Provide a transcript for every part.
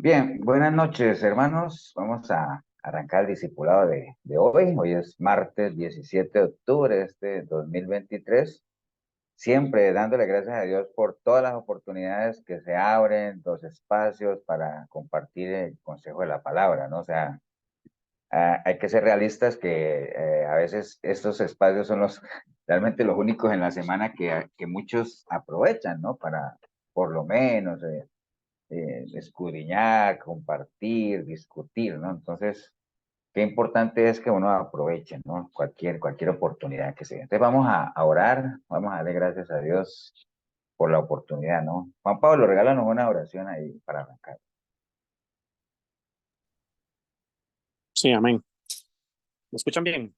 Bien, buenas noches, hermanos. Vamos a arrancar el discipulado de hoy. Hoy es martes 17 de octubre de este 2023. Siempre dándole gracias a Dios por todas las oportunidades que se abren, los espacios para compartir el consejo de la palabra, ¿no? O sea, hay que ser realistas que a veces estos espacios son realmente los únicos en la semana que muchos aprovechan, ¿no? Para, por lo menos, escudriñar, compartir, discutir, ¿no? Entonces, qué importante es que uno aproveche, ¿no? Cualquier oportunidad que se dé. Entonces, vamos a orar, vamos a darle gracias a Dios por la oportunidad, ¿no? Juan Pablo, regálanos una oración ahí para arrancar. Sí, amén. ¿Me escuchan bien?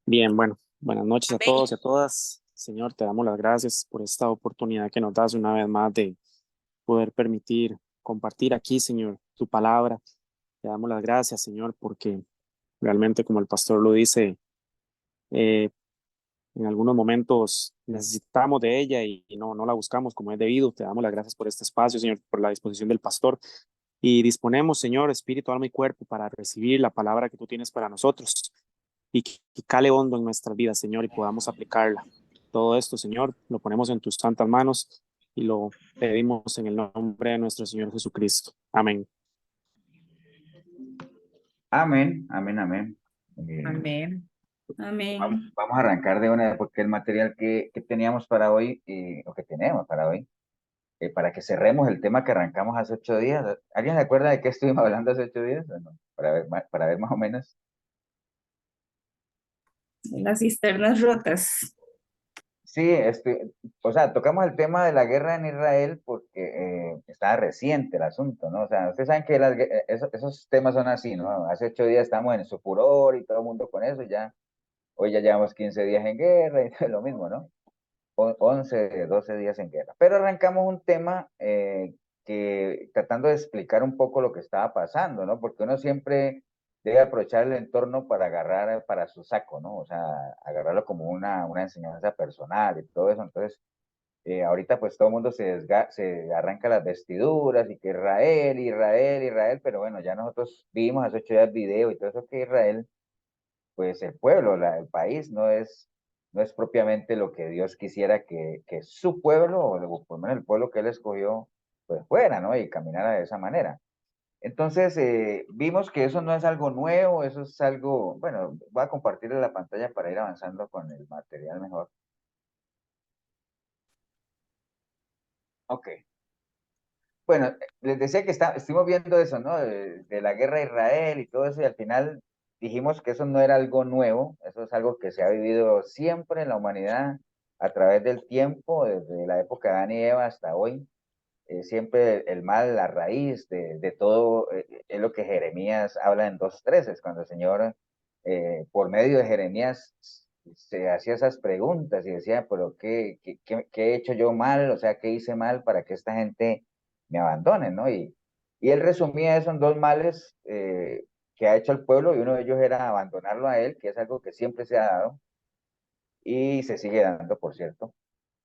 Bien, bueno, buenas noches a Amén. todos y a todas. Señor, te damos las gracias por esta oportunidad que nos das una vez más de poder permitir compartir aquí, Señor, tu palabra. Te damos las gracias, Señor, porque realmente, como el pastor lo dice, eh, en algunos momentos necesitamos de ella y no la buscamos como es debido. Te damos las gracias por este espacio, Señor, por la disposición del pastor. Y disponemos, Señor, espíritu, alma y cuerpo para recibir la palabra que tú tienes para nosotros y que cale hondo en nuestras vidas, Señor, y podamos aplicarla. Todo esto, Señor, lo ponemos en tus santas manos y lo pedimos en el nombre de nuestro Señor Jesucristo. Amén. Amén, amén, amén. Eh, Amén. vamos, Amén. vamos a arrancar de una, porque el material que teníamos para hoy, o que tenemos para hoy, para que cerremos el tema que arrancamos hace 8 días. ¿Alguien se acuerda de qué estuvimos hablando hace 8 días? Bueno, para ver más o menos. Las cisternas rotas. Sí, o sea, tocamos el tema de la guerra en Israel porque estaba reciente el asunto, ¿no? O sea, ustedes saben que esos temas son así, ¿no? Hace 8 días estamos en su furor y todo el mundo con eso, ya, hoy ya llevamos 15 días en guerra y todo lo mismo, ¿no? 11, 12 días en guerra. Pero arrancamos un tema que tratando de explicar un poco lo que estaba pasando, ¿no? Porque uno siempre debe aprovechar el entorno para agarrar para su saco, ¿no? O sea, agarrarlo como una enseñanza personal y todo eso. Entonces, ahorita pues todo el mundo se arranca las vestiduras y que Israel, Israel, Israel, pero bueno, ya nosotros vimos hace 8 días video y todo eso que Israel pues el pueblo, el país no es propiamente lo que Dios quisiera que su pueblo, o por lo menos el pueblo que él escogió, pues fuera, ¿no? Y caminara de esa manera. Entonces, vimos que eso no es algo nuevo, eso es algo, bueno, voy a compartir la pantalla para ir avanzando con el material mejor. Ok. Bueno, les decía que estuvimos viendo eso, ¿no? De la guerra de Israel y todo eso, y al final dijimos que eso no era algo nuevo, eso es algo que se ha vivido siempre en la humanidad a través del tiempo, desde la época de Adán y Eva hasta hoy. Siempre el mal, la raíz de todo, es lo que Jeremías habla en 2:13, cuando el Señor, por medio de Jeremías, se hacía esas preguntas y decía, pero ¿qué he hecho yo mal? O sea, ¿qué hice mal para que esta gente me abandone, ¿no? Y él resumía eso en dos males que ha hecho el pueblo, y uno de ellos era abandonarlo a él, que es algo que siempre se ha dado y se sigue dando, por cierto.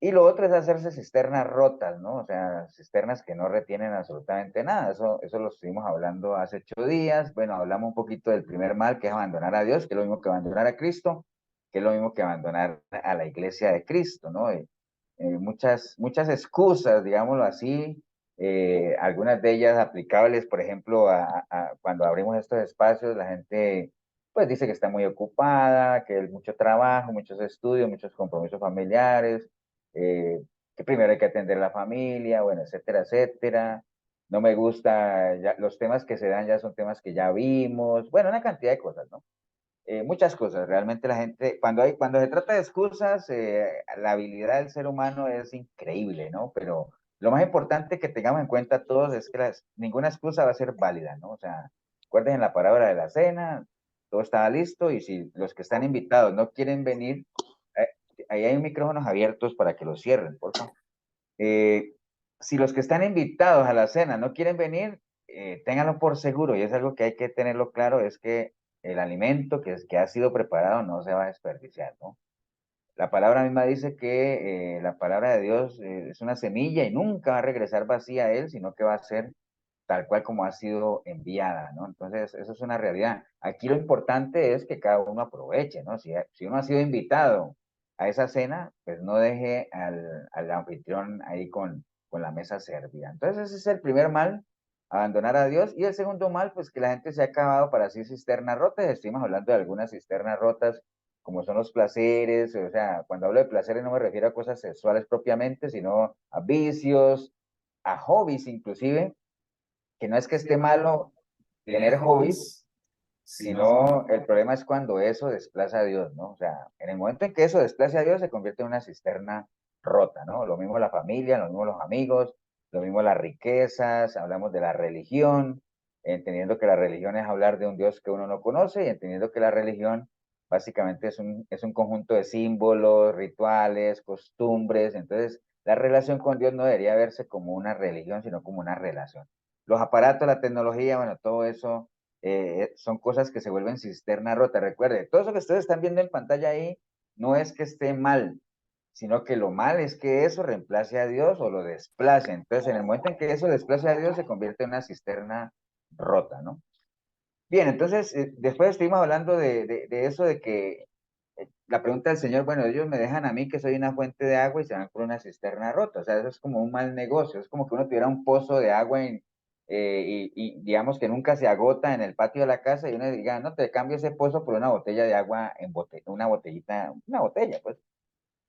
Y lo otro es hacerse cisternas rotas, ¿no? O sea, cisternas que no retienen absolutamente nada. Eso lo estuvimos hablando hace 8 días. Bueno, hablamos un poquito del primer mal, que es abandonar a Dios, que es lo mismo que abandonar a Cristo, que es lo mismo que abandonar a la iglesia de Cristo, ¿no? Muchas excusas, digámoslo así, algunas de ellas aplicables, por ejemplo, cuando abrimos estos espacios, la gente pues dice que está muy ocupada, que hay mucho trabajo, muchos estudios, muchos compromisos familiares, eh, que primero hay que atender la familia, bueno, etcétera, etcétera. No me gusta, los temas que se dan ya son temas que ya vimos, bueno, una cantidad de cosas, ¿no? Muchas cosas, realmente la gente, cuando se trata de excusas, la habilidad del ser humano es increíble, ¿no? Pero lo más importante que tengamos en cuenta todos es que ninguna excusa va a ser válida, ¿no? O sea, recuerden en la palabra de la cena, todo estaba listo, y si los que están invitados no quieren venir, eh, ahí hay micrófonos abiertos para que los cierren, por favor. Eh, si los que están invitados a la cena no quieren venir, ténganlo por seguro, y es algo que hay que tenerlo claro, es que el alimento que ha sido preparado no se va a desperdiciar, ¿no? La palabra misma dice que la palabra de Dios es una semilla y nunca va a regresar vacía a él, sino que va a ser tal cual como ha sido enviada, ¿no? Entonces, eso es una realidad. Aquí lo importante es que cada uno aproveche, ¿no? Si uno ha sido invitado a esa cena, pues no deje al anfitrión ahí con la mesa servida. Entonces, ese es el primer mal, abandonar a Dios. Y el segundo mal, pues que la gente se ha acabado para sí cisternas rotas. Estuvimos hablando de algunas cisternas rotas, como son los placeres. O sea, cuando hablo de placeres no me refiero a cosas sexuales propiamente, sino a vicios, a hobbies inclusive, que no es que esté malo tener hobbies, sino el problema es cuando eso desplaza a Dios, ¿no? O sea, en el momento en que eso desplaza a Dios, se convierte en una cisterna rota, ¿no? Lo mismo la familia, lo mismo los amigos, lo mismo las riquezas, hablamos de la religión, entendiendo que la religión es hablar de un Dios que uno no conoce y entendiendo que la religión básicamente es un conjunto de símbolos, rituales, costumbres. Entonces, la relación con Dios no debería verse como una religión, sino como una relación. Los aparatos, la tecnología, bueno, todo eso son cosas que se vuelven cisterna rota. Recuerde, todo eso que ustedes están viendo en pantalla ahí no es que esté mal, sino que lo mal es que eso reemplace a Dios o lo desplace. Entonces, en el momento en que eso desplace a Dios, se convierte en una cisterna rota, ¿no? Bien, entonces, después estuvimos hablando de eso, de que la pregunta del Señor, bueno, ellos me dejan a mí que soy una fuente de agua y se van por una cisterna rota. O sea, eso es como un mal negocio. Es como que uno tuviera un pozo de agua y digamos que nunca se agota en el patio de la casa y uno diga, no, te cambio ese pozo por una botella de agua una botellita, una botella, pues,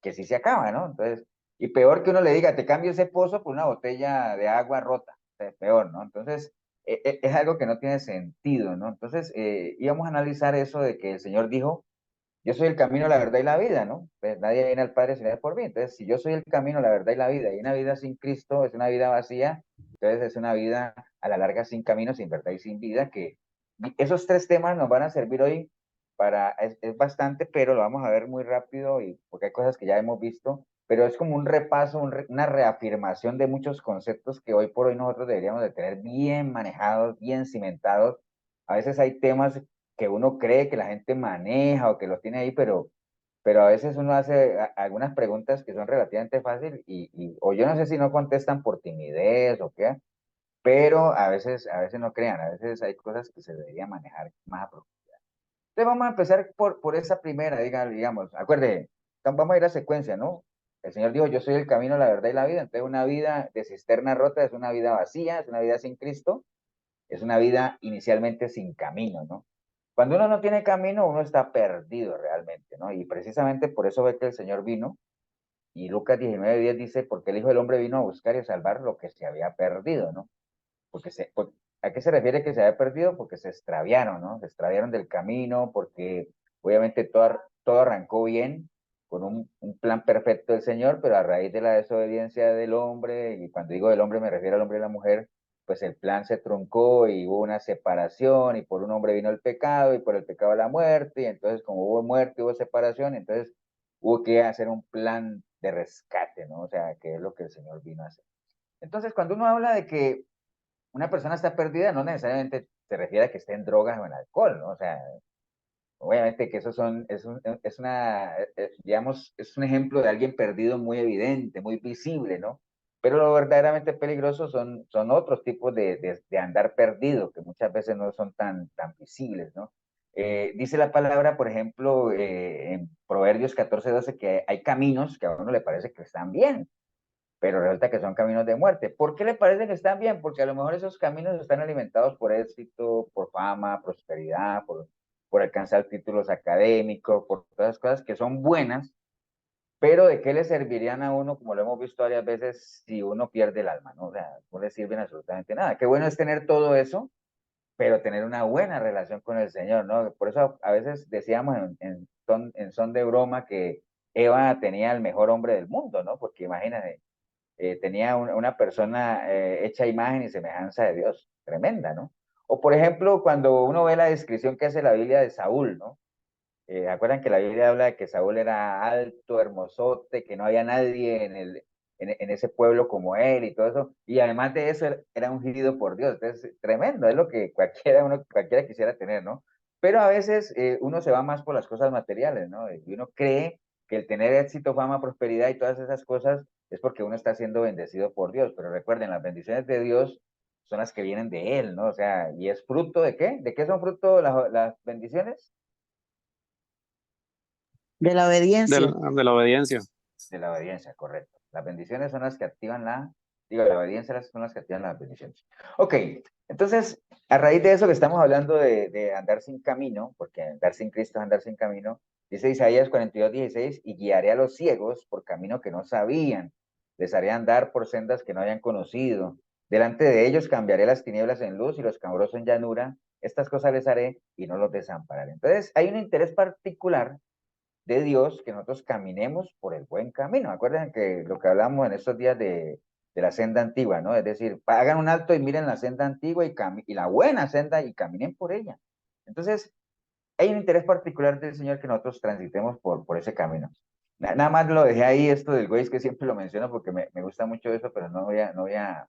que sí se acaba, ¿no? Entonces, y peor que uno le diga, te cambio ese pozo por una botella de agua rota. O sea, peor, ¿no? Entonces, es algo que no tiene sentido, ¿no? Entonces, íbamos a analizar eso de que el Señor dijo, yo soy el camino, la verdad y la vida, ¿no? Pues nadie viene al Padre si no es por mí. Entonces, si yo soy el camino, la verdad y la vida, y una vida sin Cristo es una vida vacía, entonces es una vida a la larga sin camino, sin verdad y sin vida, que esos tres temas nos van a servir hoy es bastante, pero lo vamos a ver muy rápido y porque hay cosas que ya hemos visto, pero es como un repaso, una reafirmación de muchos conceptos que hoy por hoy nosotros deberíamos de tener bien manejados, bien cimentados. A veces hay temas que uno cree que la gente maneja o que los tiene ahí, pero a veces uno hace algunas preguntas que son relativamente fáciles o yo no sé si no contestan por timidez o qué, pero a veces no crean, a veces hay cosas que se deberían manejar más a profundidad. Entonces vamos a empezar por esa primera, digamos, acuerde, vamos a ir a secuencia, ¿no? El Señor dijo, yo soy el camino, la verdad y la vida. Entonces una vida de cisterna rota es una vida vacía, es una vida sin Cristo, es una vida inicialmente sin camino, ¿no? Cuando uno no tiene camino, uno está perdido realmente, ¿no? Y precisamente por eso ve que el Señor vino, y Lucas 19:10 dice, porque el Hijo del Hombre vino a buscar y a salvar lo que se había perdido, ¿no? ¿A qué se refiere que se había perdido? Porque se extraviaron, ¿no? Se extraviaron del camino, porque obviamente todo arrancó bien, con un plan perfecto del Señor, pero a raíz de la desobediencia del hombre, y cuando digo del hombre me refiero al hombre y la mujer, pues el plan se truncó y hubo una separación, y por un hombre vino el pecado, y por el pecado la muerte, y entonces como hubo muerte, hubo separación, entonces hubo que hacer un plan de rescate, ¿no? O sea, que es lo que el Señor vino a hacer. Entonces, cuando uno habla de que una persona está perdida, no necesariamente se refiere a que esté en drogas o en alcohol, ¿no? O sea, obviamente que eso digamos, es un ejemplo de alguien perdido muy evidente, muy visible, ¿no? Pero lo verdaderamente peligroso son otros tipos de andar perdido, que muchas veces no son tan visibles, ¿no? Dice la palabra, por ejemplo, en Proverbios 14:12, que hay caminos que a uno le parece que están bien, pero resulta que son caminos de muerte. ¿Por qué le parece que están bien? Porque a lo mejor esos caminos están alimentados por éxito, por fama, prosperidad, por alcanzar títulos académicos, por todas las cosas que son buenas, pero ¿de qué le servirían a uno, como lo hemos visto varias veces, si uno pierde el alma? ¿No? O sea, no le sirven absolutamente nada. Qué bueno es tener todo eso, pero tener una buena relación con el Señor, ¿no? Por eso a veces decíamos en son de broma que Eva tenía el mejor hombre del mundo, ¿no? Porque imagínate, tenía una persona hecha imagen y semejanza de Dios, tremenda, ¿no? O por ejemplo, cuando uno ve la descripción que hace la Biblia de Saúl, ¿no? ¿Acuerdan que la Biblia habla de que Saúl era alto, hermosote, que no había nadie en ese pueblo como él y todo eso? Y además de eso, era ungido por Dios. Entonces, tremendo, es lo que cualquiera quisiera tener, ¿no? Pero a veces uno se va más por las cosas materiales, ¿no? Y uno cree que el tener éxito, fama, prosperidad y todas esas cosas es porque uno está siendo bendecido por Dios. Pero recuerden, las bendiciones de Dios son las que vienen de Él, ¿no? O sea, ¿y es fruto de qué? ¿De qué son fruto las bendiciones? De la obediencia. De la obediencia. De la obediencia, correcto. Las bendiciones son las que activan la obediencia son las que activan las bendiciones. Ok, entonces, a raíz de eso que estamos hablando de andar sin camino, porque andar sin Cristo es andar sin camino, dice Isaías 42:16, y guiaré a los ciegos por camino que no sabían, les haré andar por sendas que no habían conocido. Delante de ellos cambiaré las tinieblas en luz y los cabros en llanura. Estas cosas les haré y no los desampararé. Entonces, hay un interés particular de Dios que nosotros caminemos por el buen camino. Acuérdense que lo que hablamos en estos días de la senda antigua, ¿no? Es decir, hagan un alto y miren la senda antigua y la buena senda y caminen por ella. Entonces, hay un interés particular del Señor que nosotros transitemos por ese camino. Nada más lo dejé ahí, esto del Waze, que siempre lo menciono porque me gusta mucho eso, pero no voy a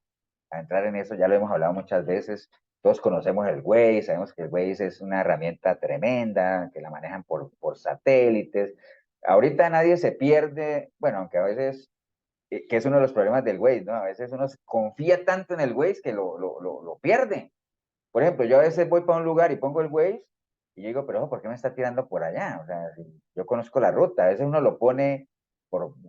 entrar en eso, ya lo hemos hablado muchas veces. Todos conocemos el Waze, sabemos que el Waze es una herramienta tremenda, que la manejan por satélites. Ahorita nadie se pierde, bueno, aunque a veces, que es uno de los problemas del Waze, ¿no? A veces uno confía tanto en el Waze que lo pierde. Por ejemplo, yo a veces voy para un lugar y pongo el Waze y yo digo, pero ojo, ¿por qué me está tirando por allá? O sea, si yo conozco la ruta, a veces uno lo pone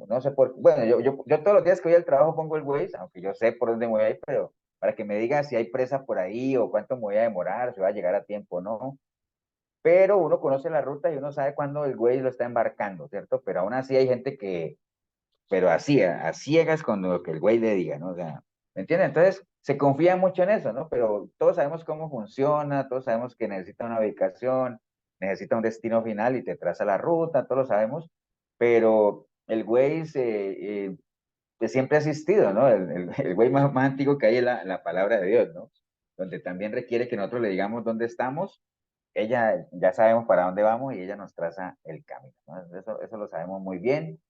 no sé por, bueno, yo todos los días que voy al trabajo pongo el Waze, aunque yo sé por dónde me voy a ir, pero para que me diga si hay presa por ahí o cuánto me voy a demorar, si voy a llegar a tiempo o no. Pero uno conoce la ruta y uno sabe cuándo el Waze lo está embarcando, ¿cierto? Pero aún así hay gente que pero así, a ciegas con lo que el güey le diga, ¿no? O sea, ¿me entiendes? Entonces, se confía mucho en eso, ¿no? Pero todos sabemos cómo funciona, todos sabemos que necesita una ubicación, necesita un destino final y te traza la ruta, todos lo sabemos, pero el güey pues siempre ha existido, ¿no? El güey más antiguo que hay es la palabra de Dios, ¿no? Donde también requiere que nosotros le digamos dónde estamos, ella ya sabemos para dónde vamos y ella nos traza el camino, ¿no? Eso lo sabemos muy bien.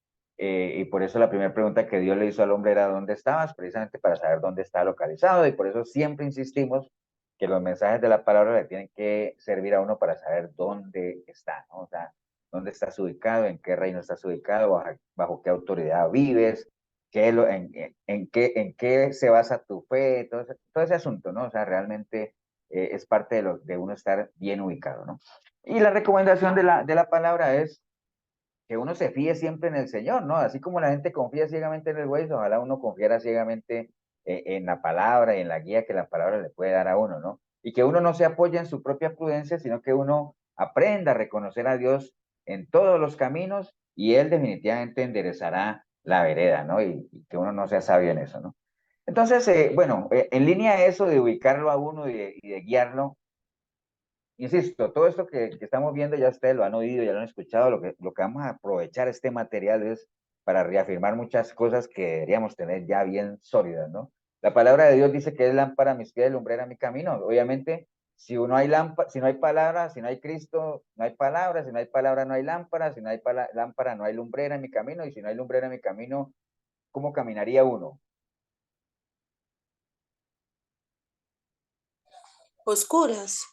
Y por eso la primera pregunta que Dios le hizo al hombre era ¿dónde estabas? Precisamente para saber dónde está localizado y por eso siempre insistimos que los mensajes de la palabra le tienen que servir a uno para saber dónde está, ¿no? O sea, dónde estás ubicado, en qué reino estás ubicado, bajo qué autoridad vives, en qué se basa tu fe, todo ese asunto, ¿no? O sea, realmente es parte de uno estar bien ubicado, ¿no? Y la recomendación de la palabra es que uno se fíe siempre en el Señor, ¿no? Así como la gente confía ciegamente en el Waze, ojalá uno confiara ciegamente en la palabra y en la guía que la palabra le puede dar a uno, ¿no? Y que uno no se apoye en su propia prudencia, sino que uno aprenda a reconocer a Dios en todos los caminos y Él definitivamente enderezará la vereda, ¿no? Y que uno no sea sabio en eso, ¿no? Entonces, bueno, en línea a eso de ubicarlo a uno y de guiarlo, insisto, todo esto que estamos viendo ya ustedes lo han oído, ya lo han escuchado, lo que vamos a aprovechar este material es para reafirmar muchas cosas que deberíamos tener ya bien sólidas, ¿no? La palabra de Dios dice que es lámpara a mis pies, lumbrera a mi camino. Obviamente, si no hay lámpara, si no hay palabra, si no hay Cristo, no hay palabra, si no hay palabra, no hay lámpara, si no hay lámpara, no hay lumbrera en mi camino, y si no hay lumbrera en mi camino, ¿cómo caminaría uno? Oscuras.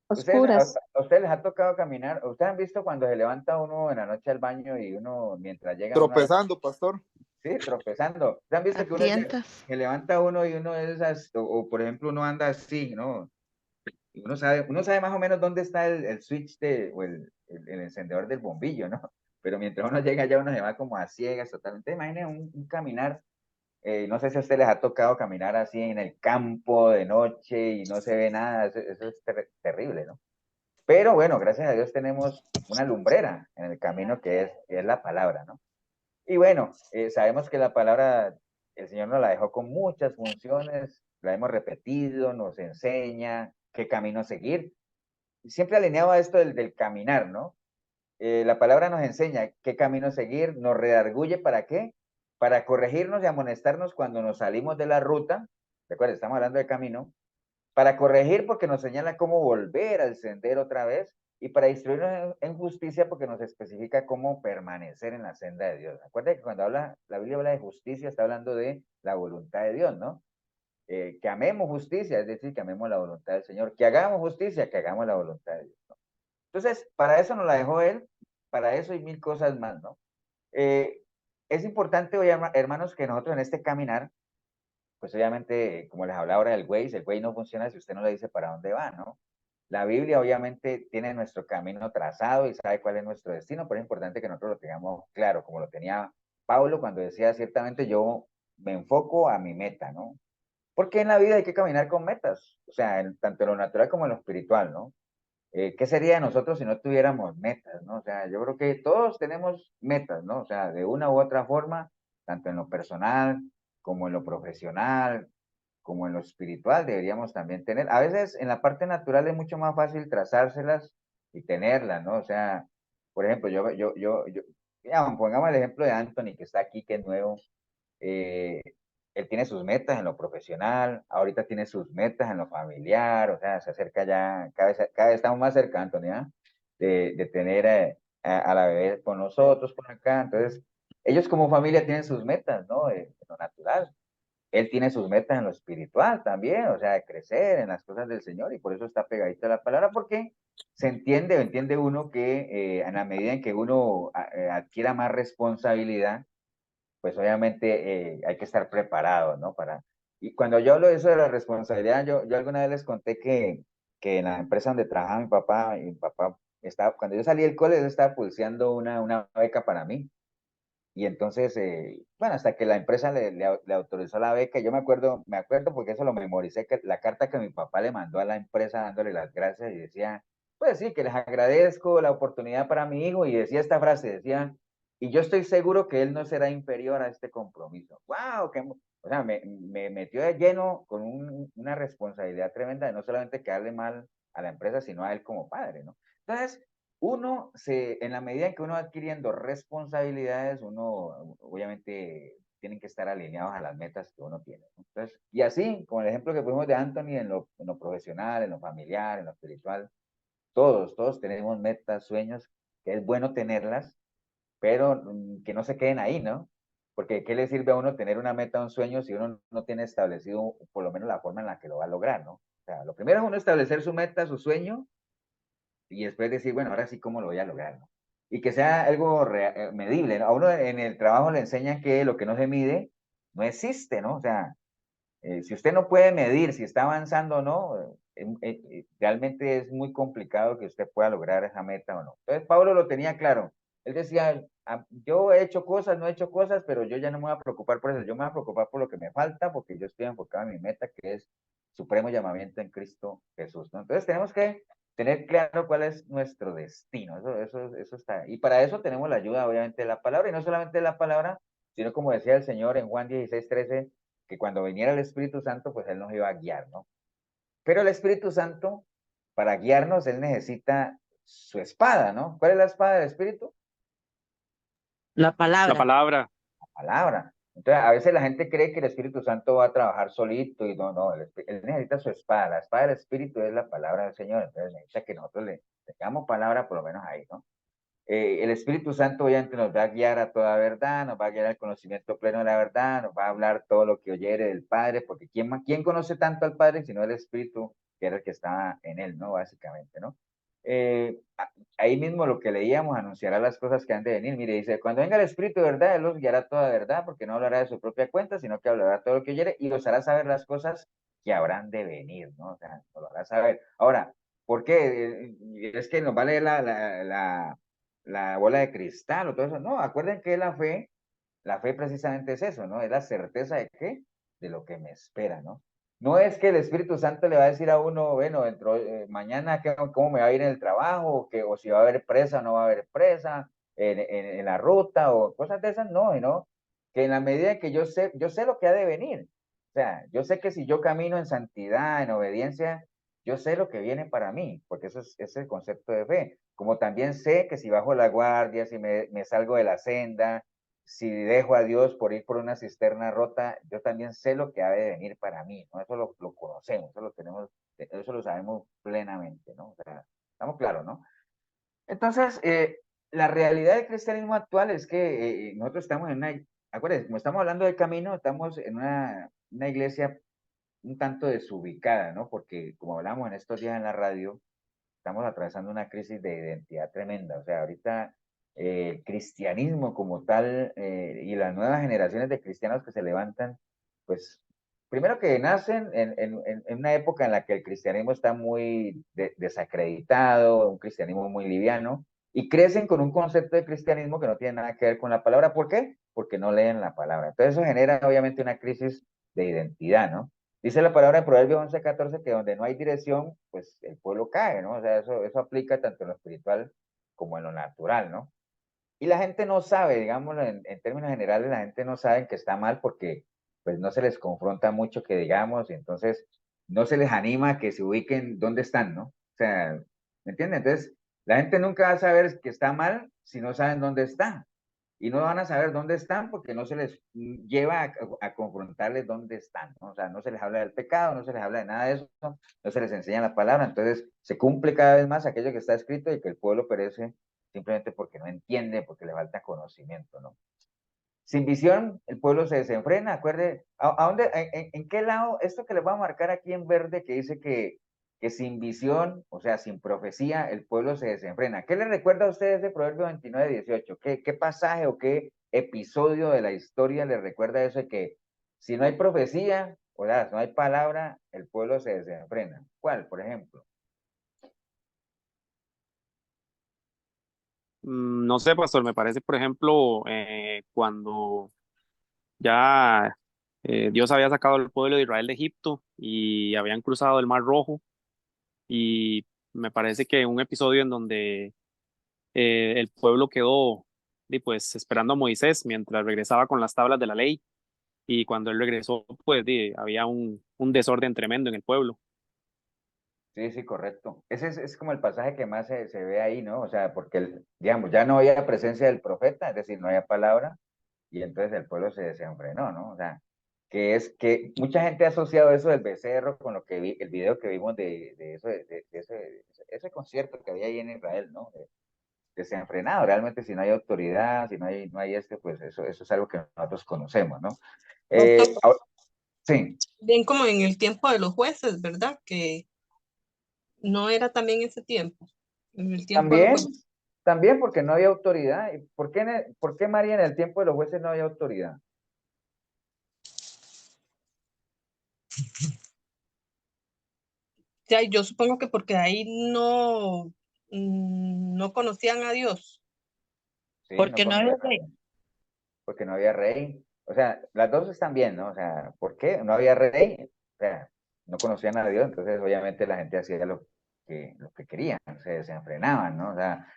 Ustedes, a, Oscuras. a ustedes les ha tocado caminar, ustedes han visto cuando se levanta uno en la noche al baño y uno, mientras llega uno Tropezando, pastor. sí, tropezando. ¿Ustedes han visto A que uno tientas. se levanta uno y uno de esas, o por ejemplo uno anda así, ¿no? Y uno sabe más o menos dónde está el switch o el encendedor del bombillo, ¿no? Pero mientras uno llega allá uno se va como a ciegas totalmente. Imaginen un caminar, no sé si a ustedes les ha tocado caminar así en el campo de noche y no se ve nada, eso es terrible, ¿no? Pero bueno, gracias a Dios tenemos una lumbrera en el camino que es la palabra, ¿no? Y bueno, sabemos que la palabra, el Señor nos la dejó con muchas funciones, la hemos repetido, nos enseña qué camino seguir. Siempre alineado a esto del caminar, ¿no? La palabra nos enseña qué camino seguir, nos redarguye para qué, para corregirnos y amonestarnos cuando nos salimos de la ruta. Recuerda, estamos hablando de camino, para corregir porque nos señala cómo volver al sendero otra vez y para instruirnos en justicia porque nos especifica cómo permanecer en la senda de Dios. Acuérdense que cuando la Biblia habla de justicia está hablando de la voluntad de Dios, ¿no? Que amemos justicia, es decir, que amemos la voluntad del Señor, que hagamos justicia, que hagamos la voluntad de Dios, ¿no? Entonces, para eso nos la dejó Él, para eso y mil cosas más, ¿no? Eh, es importante, hoy, hermanos, que nosotros en este caminar, pues obviamente, como les hablaba ahora del Waze, el Waze no funciona si usted no le dice para dónde va, ¿no? La Biblia obviamente tiene nuestro camino trazado y sabe cuál es nuestro destino, pero es importante que nosotros lo tengamos claro, como lo tenía Pablo cuando decía, ciertamente yo me enfoco a mi meta, ¿no? Porque en la vida hay que caminar con metas, o sea, tanto en lo natural como en lo espiritual, ¿no? ¿Qué sería de nosotros si no tuviéramos metas, ¿no? O sea, yo creo que todos tenemos metas, ¿no? O sea, de una u otra forma, tanto en lo personal como en lo profesional, como en lo espiritual, deberíamos también tener. A veces en la parte natural es mucho más fácil trazárselas y tenerlas, ¿no? O sea, por ejemplo, digamos, pongamos el ejemplo de Anthony, que está aquí, que es nuevo. eh, Él tiene sus metas en lo profesional, ahorita tiene sus metas en lo familiar, o sea, se acerca ya, cada vez estamos más cerca, Anthony, ¿ah? De tener a la bebé con nosotros por acá. Entonces, ellos como familia tienen sus metas, ¿no? En lo natural. Él tiene sus metas en lo espiritual también, o sea, de crecer en las cosas del Señor, y por eso está pegadito a la palabra, porque se entiende, o entiende uno que en la medida en que uno adquiera más responsabilidad, pues obviamente hay que estar preparado, ¿no? Y cuando yo hablo de eso de la responsabilidad, yo alguna vez les conté que en la empresa donde trabajaba mi papá estaba, cuando yo salí del colegio, él estaba pulseando una beca para mí. Y entonces, bueno, hasta que la empresa le autorizó la beca, yo me acuerdo porque eso lo memoricé, que la carta que mi papá le mandó a la empresa dándole las gracias y decía, pues sí, que les agradezco la oportunidad para mi hijo, y decía esta frase, decía, y yo estoy seguro que él no será inferior a este compromiso. ¡Wow! O sea, me metió de lleno con una responsabilidad tremenda de no solamente quedarle mal a la empresa, sino a él como padre, ¿no? Entonces, en la medida en que uno va adquiriendo responsabilidades, uno obviamente tienen que estar alineados a las metas que uno tiene, ¿no? Entonces, y así, como el ejemplo que pusimos de Anthony en lo profesional, en lo familiar, en lo espiritual, todos tenemos metas, sueños, que es bueno tenerlas, pero que no se queden ahí, ¿no? Porque ¿qué le sirve a uno tener una meta, un sueño, si uno no tiene establecido por lo menos la forma en la que lo va a lograr, ¿no? O sea, lo primero es uno establecer su meta, su sueño, y después decir, bueno, ahora sí, ¿cómo lo voy a lograr? ¿No? Y que sea algo medible, ¿no? A uno en el trabajo le enseñan que lo que no se mide no existe, ¿no? O sea, si usted no puede medir si está avanzando o no, realmente es muy complicado que usted pueda lograr esa meta o no. Entonces, Pablo lo tenía claro. Él decía, yo he hecho cosas, no he hecho cosas, pero yo ya no me voy a preocupar por eso. Yo me voy a preocupar por lo que me falta, porque yo estoy enfocado en mi meta, que es supremo llamamiento en Cristo Jesús, ¿no? Entonces, tenemos que tener claro cuál es nuestro destino. Eso está. Y para eso tenemos la ayuda, obviamente, de la palabra, y no solamente de la palabra, sino como decía el Señor en Juan 16:13, que cuando viniera el Espíritu Santo, pues Él nos iba a guiar, ¿no? Pero el Espíritu Santo, para guiarnos, Él necesita su espada, ¿no? ¿Cuál es la espada del Espíritu? La La palabra. palabra. La palabra. Entonces, a veces la gente cree que el Espíritu Santo va a trabajar solito, y no, Él necesita su espada. La espada del Espíritu es la palabra del Señor, entonces necesita que nosotros le tengamos palabra por lo menos ahí, ¿no? El Espíritu Santo obviamente nos va a guiar a toda verdad, nos va a guiar al conocimiento pleno de la verdad, nos va a hablar todo lo que oyere del Padre, porque ¿quién conoce tanto al Padre sino el Espíritu, que era el que estaba en él, ¿no? Básicamente, ¿no? Ahí mismo lo que leíamos, anunciará las cosas que han de venir. Mire, dice, cuando venga el Espíritu de verdad, Él los guiará a toda verdad, porque no hablará de su propia cuenta, sino que hablará todo lo que oyere y los hará saber las cosas que habrán de venir, ¿no? O sea, nos lo hará saber. Ahora, ¿por qué? Es que nos va a leer la bola de cristal o todo eso. No, acuerden que la fe precisamente es eso, ¿no? Es la certeza de qué, de lo que me espera, ¿no? No es que el Espíritu Santo le va a decir a uno, bueno, mañana cómo me va a ir en el trabajo, o si va a haber presa o no va a haber presa en la ruta o cosas de esas, no, ¿no? Que en la medida que yo sé lo que ha de venir. O sea, yo sé que si yo camino en santidad, en obediencia, yo sé lo que viene para mí, porque es el concepto de fe. Como también sé que si bajo la guardia, si me salgo de la senda, si dejo a Dios por ir por una cisterna rota, yo también sé lo que ha de venir para mí, ¿no? Eso lo conocemos, eso lo tenemos, eso lo sabemos plenamente, ¿no? O sea, estamos claros, ¿no? Entonces, la realidad del cristianismo actual es que nosotros estamos acuérdense, como estamos hablando del camino, estamos en una iglesia un tanto desubicada, ¿no? Porque como hablamos en estos días en la radio, estamos atravesando una crisis de identidad tremenda. O sea, ahorita el cristianismo como tal y las nuevas generaciones de cristianos que se levantan, pues primero que nacen en una época en la que el cristianismo está muy desacreditado, un cristianismo muy liviano, y crecen con un concepto de cristianismo que no tiene nada que ver con la palabra. ¿Por qué? Porque no leen la palabra. Entonces eso genera obviamente una crisis de identidad, ¿no? Dice la palabra en Proverbios 11:14 que donde no hay dirección, pues el pueblo cae, ¿no? O sea, eso aplica tanto en lo espiritual como en lo natural, ¿no? Y la gente no sabe, digamos, en términos generales, la gente no sabe que está mal porque pues no se les confronta mucho que digamos, y entonces no se les anima a que se ubiquen dónde están, ¿no? O sea, ¿me entienden? Entonces, la gente nunca va a saber que está mal si no saben dónde están. Y no van a saber dónde están porque no se les lleva a confrontarles dónde están, ¿no? O sea, no se les habla del pecado, no se les habla de nada de eso, no se les enseña la palabra, entonces se cumple cada vez más aquello que está escrito y que el pueblo perece simplemente porque no entiende, porque le falta conocimiento, ¿no? Sin visión, el pueblo se desenfrena. Acuerde, ¿a dónde, en qué lado, esto que les voy a marcar aquí en verde que dice que sin visión, o sea, sin profecía, el pueblo se desenfrena? ¿Qué le recuerda a ustedes de Proverbio 29:18? ¿Qué pasaje o qué episodio de la historia le recuerda eso de que si no hay profecía, o sea, si no hay palabra, el pueblo se desenfrena? ¿Cuál, por ejemplo? No sé, pastor, me parece, por ejemplo, cuando ya Dios había sacado al pueblo de Israel de Egipto y habían cruzado el Mar Rojo, y me parece que un episodio en donde el pueblo quedó pues esperando a Moisés mientras regresaba con las tablas de la ley, y cuando él regresó pues había un desorden tremendo en el pueblo. Sí, sí, correcto. Ese es como el pasaje que más se ve ahí, ¿no? O sea, porque, digamos, ya no había presencia del profeta, es decir, no había palabra, y entonces el pueblo se desenfrenó, ¿no? O sea, que es que mucha gente ha asociado eso del becerro con lo que vi, el video que vimos de eso, ese concierto que había ahí en Israel, ¿no? Desenfrenado, realmente si no hay autoridad, si no hay pues eso es algo que nosotros conocemos, ¿no? Pastor, Sí, bien como en el tiempo de los jueces, ¿verdad? Que no era también ese tiempo, en el tiempo de los también, jueces. también porque no había autoridad. ¿Y por qué María en el tiempo de los jueces no había autoridad? O sea, yo supongo que porque ahí no, no conocían a Dios. Sí, no Porque no había conocían a rey. Dios, porque no había rey. O sea, las dos están bien, ¿no? O sea, ¿por qué? No había rey. O sea, no conocían a Dios, entonces obviamente la gente hacía lo que querían, se desenfrenaban, ¿no? O sea,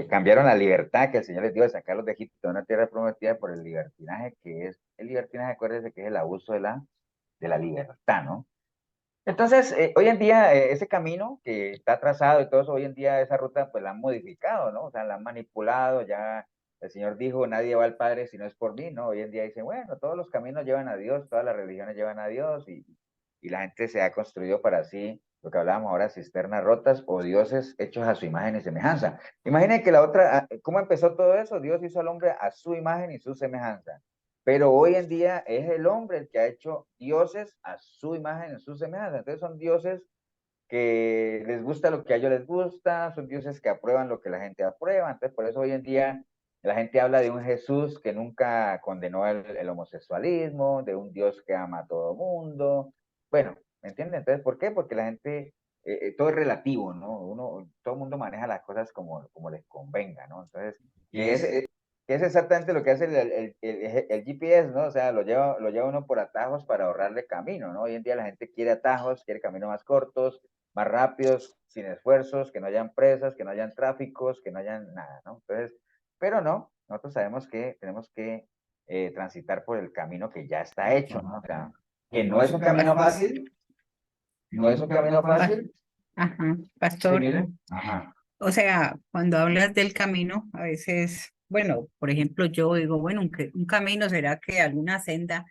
cambiaron la libertad que el Señor les dio de sacarlos de Egipto, de una tierra prometida, por el libertinaje, que es el libertinaje, acuérdense que es el abuso de la libertad, ¿no? Entonces, hoy en día, ese camino que está trazado y todo eso, hoy en día esa ruta pues la han modificado, ¿no? O sea, la han manipulado, ya el Señor dijo, nadie va al Padre si no es por mí, ¿no? Hoy en día dicen, bueno, todos los caminos llevan a Dios, todas las religiones llevan a Dios, y la gente se ha construido para sí, lo que hablábamos ahora, cisternas rotas o dioses hechos a su imagen y semejanza. Imaginen que la otra, ¿cómo empezó todo eso? Dios hizo al hombre a su imagen y su semejanza. Pero hoy en día es el hombre el que ha hecho dioses a su imagen, a su semejanza. Entonces son dioses que les gusta lo que a ellos les gusta, son dioses que aprueban lo que la gente aprueba. Entonces por eso hoy en día la gente habla de un Jesús que nunca condenó el homosexualismo, de un Dios que ama a todo mundo. Bueno, ¿me entienden? Entonces, ¿por qué? Porque la gente, todo es relativo, ¿no? Todo el mundo maneja las cosas como les convenga, ¿no? Entonces, que es exactamente lo que hace el GPS, ¿no? O sea, lo lleva uno por atajos para ahorrarle camino, ¿no? Hoy en día la gente quiere atajos, quiere caminos más cortos, más rápidos, sin esfuerzos, que no hayan presas, que no hayan tráficos, que no hayan nada, ¿no? Entonces, pero no, nosotros sabemos que tenemos que transitar por el camino que ya está hecho, ¿no? O sea, que no es un camino fácil, no es un camino fácil. Ajá, Sí, pastor. mire. Ajá. O sea, cuando hablas del camino, a veces, bueno, por ejemplo, yo digo, bueno, un camino será que alguna senda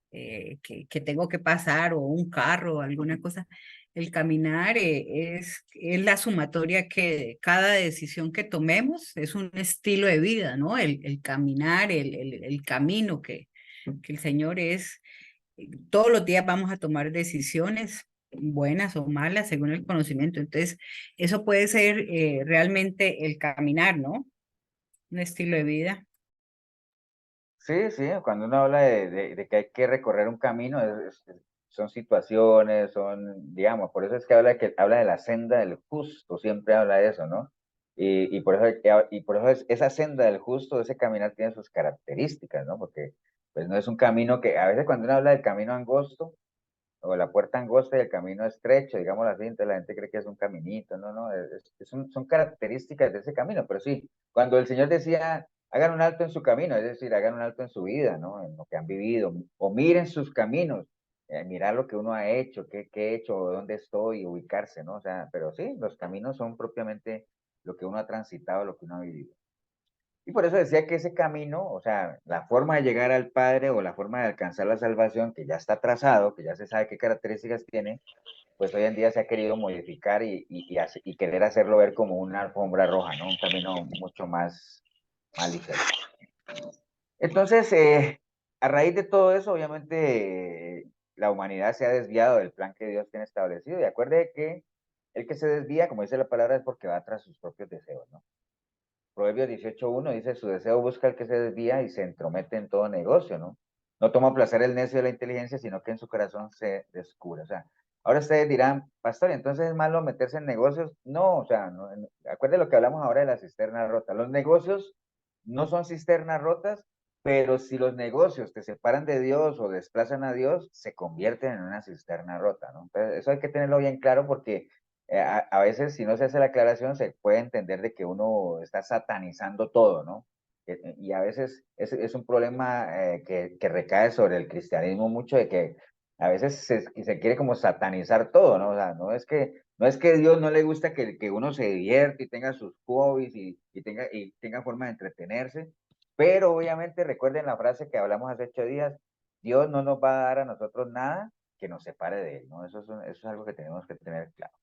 que tengo que pasar o un carro o alguna cosa. El caminar es la sumatoria que cada decisión que tomemos es un estilo de vida, ¿no? El caminar, el camino que el Señor es. Todos los días vamos a tomar decisiones buenas o malas según el conocimiento. Entonces, eso puede ser realmente el caminar, ¿no? un estilo de vida. Sí, sí, cuando uno habla de que hay que recorrer un camino, son situaciones, son, digamos, por eso es que habla de la senda del justo, siempre habla de eso, ¿no? Y por eso, esa senda del justo, ese caminar tiene sus características, ¿no? Porque pues no es un camino que, a veces cuando uno habla del camino angosto, o la puerta angosta y el camino estrecho, digamos así, entonces la gente cree que es un caminito, no, no, son características de ese camino, pero sí, cuando el Señor decía, hagan un alto en su camino, es decir, hagan un alto en su vida, ¿no? En lo que han vivido, o miren sus caminos, mirar lo que uno ha hecho, qué he hecho, dónde estoy, ubicarse, ¿no? O sea, pero sí, los caminos son propiamente lo que uno ha transitado, lo que uno ha vivido. Y por eso decía que ese camino, o sea, la forma de llegar al Padre o la forma de alcanzar la salvación, que ya está trazado, que ya se sabe qué características tiene, pues hoy en día se ha querido modificar y querer hacerlo ver como una alfombra roja, ¿no? Un camino mucho más ligero. Entonces, a raíz de todo eso, obviamente, la humanidad se ha desviado del plan que Dios tiene establecido. Y acuerde que el que se desvía, como dice la palabra, es porque va tras sus propios deseos, ¿no? Proverbios 18:1 dice, su deseo busca al que se desvía y se entromete en todo negocio, ¿no? No toma placer el necio de la inteligencia, sino que en su corazón se descubre. O sea, ahora ustedes dirán, pastor, ¿entonces es malo meterse en negocios? No, o sea, no, acuérdense lo que hablamos ahora de la cisterna rota. Los negocios no son cisternas rotas, pero si los negocios te separan de Dios o desplazan a Dios, se convierten en una cisterna rota, ¿no? Entonces, eso hay que tenerlo bien claro porque a veces si no se hace la aclaración se puede entender de que uno está satanizando todo, ¿no? Y a veces es un problema que recae sobre el cristianismo mucho de que a veces se quiere como satanizar todo, ¿no? O sea, no es que Dios no le gusta que uno se divierte y tenga sus hobbies y tenga forma de entretenerse, pero obviamente recuerden la frase que hablamos hace 8 días, Dios no nos va a dar a nosotros nada que nos separe de Él, ¿no? Eso es algo que tenemos que tener claro.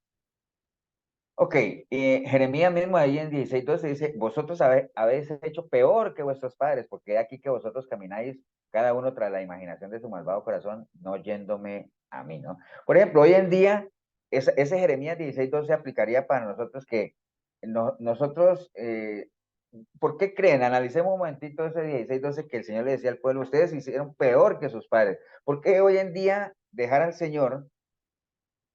Ok, Jeremías mismo ahí en 16:12 dice, vosotros habéis hecho peor que vuestros padres, porque he aquí que vosotros camináis cada uno tras la imaginación de su malvado corazón, no yéndome a mí, ¿no? Por ejemplo, hoy en día, ese Jeremías 16:12 aplicaría para nosotros que nosotros, ¿por qué creen? Analicemos un momentito ese 16:12 que el Señor le decía al pueblo, ustedes hicieron peor que sus padres. ¿Por qué hoy en día dejar al Señor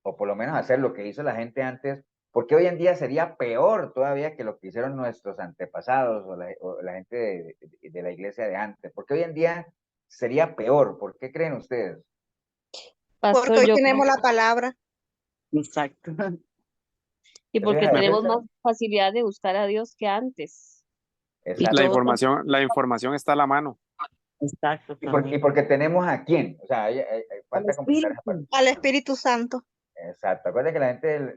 o por lo menos hacer lo que hizo la gente antes, porque hoy en día sería peor todavía que lo que hicieron nuestros antepasados o la gente de la iglesia de antes? Porque hoy en día sería peor. ¿Por qué creen ustedes? Porque Pastor, hoy yo tenemos creo, la palabra. Exacto. y Entonces, porque a La, tenemos veces, más facilidad de buscar a Dios que antes. Y la exacto. todo información, la información está a la mano. Exacto, Y también. porque tenemos a quién. O sea, Al falta completar esa parte. Espíritu. Al Espíritu Santo. Exacto. Acuérdense que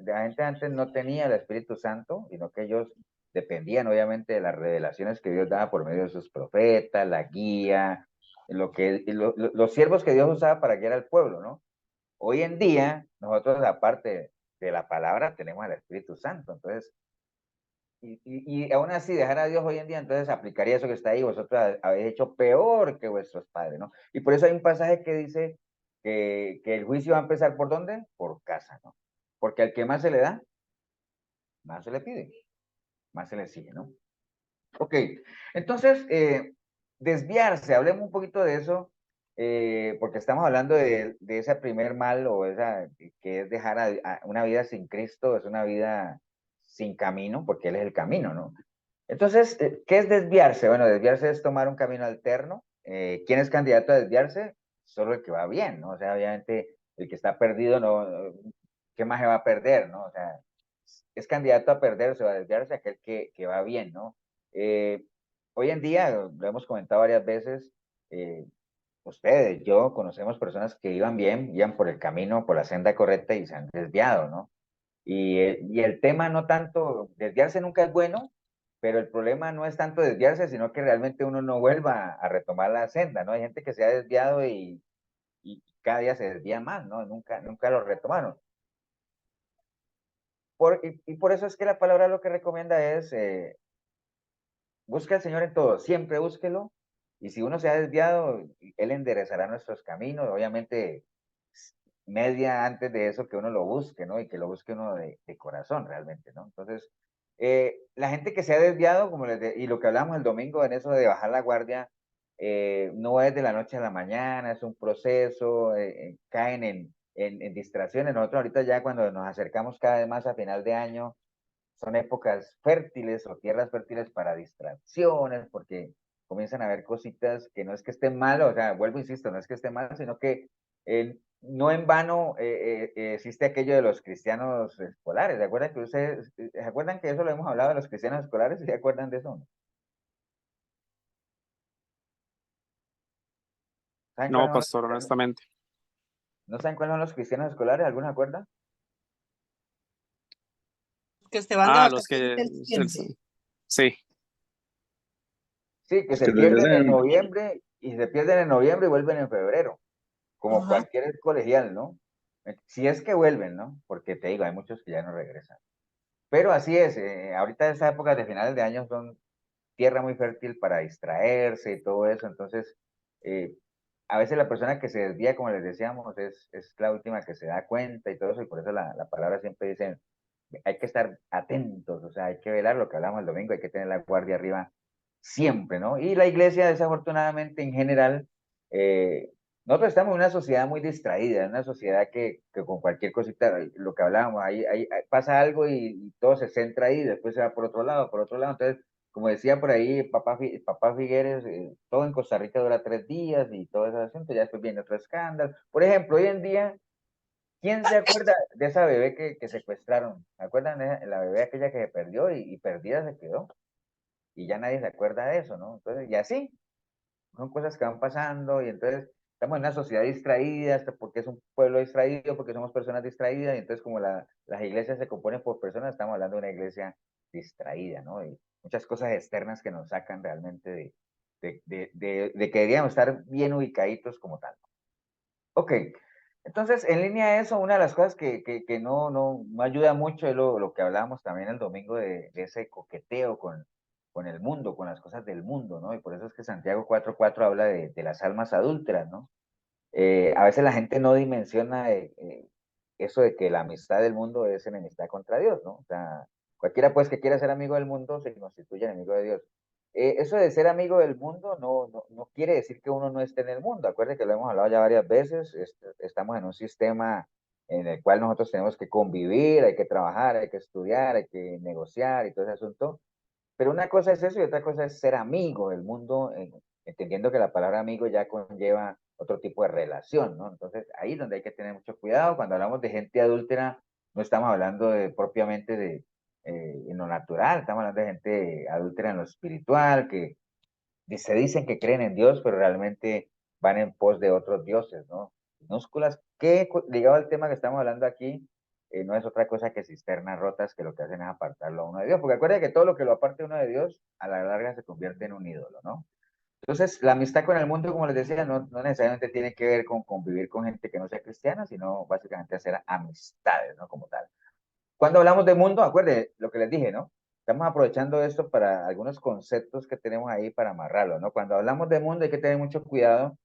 la gente antes no tenía el Espíritu Santo, sino que ellos dependían obviamente de las revelaciones que Dios daba por medio de sus profetas, la guía, los siervos que Dios usaba para guiar al pueblo, ¿no? Hoy en día, nosotros aparte de la palabra, tenemos al Espíritu Santo. Entonces, y aún así dejar a Dios hoy en día, entonces aplicaría eso que está ahí, vosotros habéis hecho peor que vuestros padres, ¿no? Y por eso hay un pasaje que dice que el juicio va a empezar ¿por dónde? Por casa, ¿no? Porque al que más se le da, más se le pide, más se le sigue, ¿no? Ok, entonces, desviarse, hablemos un poquito de eso, porque estamos hablando de ese primer mal o esa que es dejar una vida sin Cristo, es una vida sin camino, porque Él es el camino, ¿no? Entonces, ¿qué es desviarse? Bueno, desviarse es tomar un camino alterno. ¿Quién es candidato a desviarse? Solo el que va bien, ¿no? O sea, obviamente, el que está perdido, no, ¿qué más se va a perder, no? O sea, es candidato a perderse o a desviarse aquel que va bien, ¿no? Eh, Hoy en día, lo hemos comentado varias veces, eh, ustedes, yo, conocemos personas que iban bien, iban por el camino, por la senda correcta y se han desviado, ¿no? Y el tema no tanto, desviarse nunca es bueno, pero el problema no es tanto desviarse, sino que realmente uno no vuelva a retomar la senda, ¿no? Hay gente que se ha desviado y cada día se desvía más, ¿no? Nunca lo retomaron. Y por eso es que la palabra lo que recomienda es, busca al Señor en todo, siempre búsquelo, y si uno se ha desviado, Él enderezará nuestros caminos, obviamente media antes de eso que uno lo busque, ¿no? Y que lo busque uno de corazón realmente, ¿no? Entonces, La gente que se ha desviado, y lo que hablamos el domingo en eso de bajar la guardia, no es de la noche a la mañana, es un proceso, caen en distracciones. Nosotros ahorita ya cuando nos acercamos cada vez más a final de año, son épocas fértiles o tierras fértiles para distracciones, porque comienzan a haber cositas que no es que estén mal, o sea, vuelvo, insisto, no es que esté mal, sino que no en vano existe aquello de los cristianos escolares. ¿Se acuerdan que eso lo hemos hablado de los cristianos escolares? ¿Se acuerdan de eso? ¿Saben No, cuáles son los pastor, cristianos? honestamente. ¿No saben cuáles son los cristianos escolares? ¿Alguno se acuerda? Que se van de Ah, los vacaciones que, en diciembre. sí, Sí, que Los se que pierden en regresan, noviembre y se pierden en noviembre y vuelven en febrero, como Ajá. cualquier colegial, ¿no? Si es que vuelven, ¿no? Porque te digo, hay muchos que ya no regresan. Pero así es, ahorita esas épocas de finales de año son tierra muy fértil para distraerse y todo eso, entonces eh, a veces la persona que se desvía, como les decíamos, es la última que se da cuenta y todo eso, y por eso la palabra siempre dice, hay que estar atentos, o sea, hay que velar lo que hablamos el domingo, hay que tener la guardia arriba siempre, ¿no? Y la iglesia, desafortunadamente, en general, eh, nosotros estamos en una sociedad muy distraída, en una sociedad que con cualquier cosita, lo que hablábamos, pasa algo y todo se centra ahí, después se va por otro lado, entonces, como decía por ahí papá Figueres, todo en Costa Rica dura 3 días y todo ese asunto, ya después viene otro escándalo. Por ejemplo, hoy en día, ¿quién se acuerda de esa bebé que secuestraron? ¿Se acuerdan de la bebé aquella que se perdió y perdida se quedó? Y ya nadie se acuerda de eso, ¿no? Entonces, y así, son cosas que van pasando y entonces estamos en una sociedad distraída, porque es un pueblo distraído, porque somos personas distraídas y entonces como las iglesias se componen por personas, estamos hablando de una iglesia distraída, ¿no? Y muchas cosas externas que nos sacan realmente de que deberíamos estar bien ubicaditos como tal. Ok, entonces en línea a eso, una de las cosas que no ayuda mucho es lo que hablábamos también el domingo de ese coqueteo con el mundo, con las cosas del mundo, ¿no? Y por eso es que Santiago 4:4 habla de las almas adúlteras, ¿no? A veces la gente no dimensiona eso de que la amistad del mundo es enemistad contra Dios, ¿no? O sea, cualquiera pues que quiera ser amigo del mundo se constituye enemigo de Dios. Eso de ser amigo del mundo no quiere decir que uno no esté en el mundo. Acuérdense que lo hemos hablado ya varias veces. Estamos en un sistema en el cual nosotros tenemos que convivir, hay que trabajar, hay que estudiar, hay que negociar y todo ese asunto. Pero una cosa es eso y otra cosa es ser amigo del mundo, entendiendo que la palabra amigo ya conlleva otro tipo de relación, ¿no? Entonces, ahí es donde hay que tener mucho cuidado. Cuando hablamos de gente adúltera, no estamos hablando propiamente en lo natural, estamos hablando de gente adúltera en lo espiritual, que se dicen que creen en Dios, pero realmente van en pos de otros dioses, ¿no? Minúsculas, que ligado al tema que estamos hablando aquí, no es otra cosa que cisternas rotas que lo que hacen es apartarlo a uno de Dios, porque acuérdense que todo lo que lo aparte a uno de Dios, a la larga se convierte en un ídolo, ¿no? Entonces, la amistad con el mundo, como les decía, no necesariamente tiene que ver con convivir con gente que no sea cristiana, sino básicamente hacer amistades, ¿no? Como tal. Cuando hablamos de mundo, acuérdense lo que les dije, ¿no? Estamos aprovechando esto para algunos conceptos que tenemos ahí para amarrarlo, ¿no? Cuando hablamos de mundo hay que tener mucho cuidado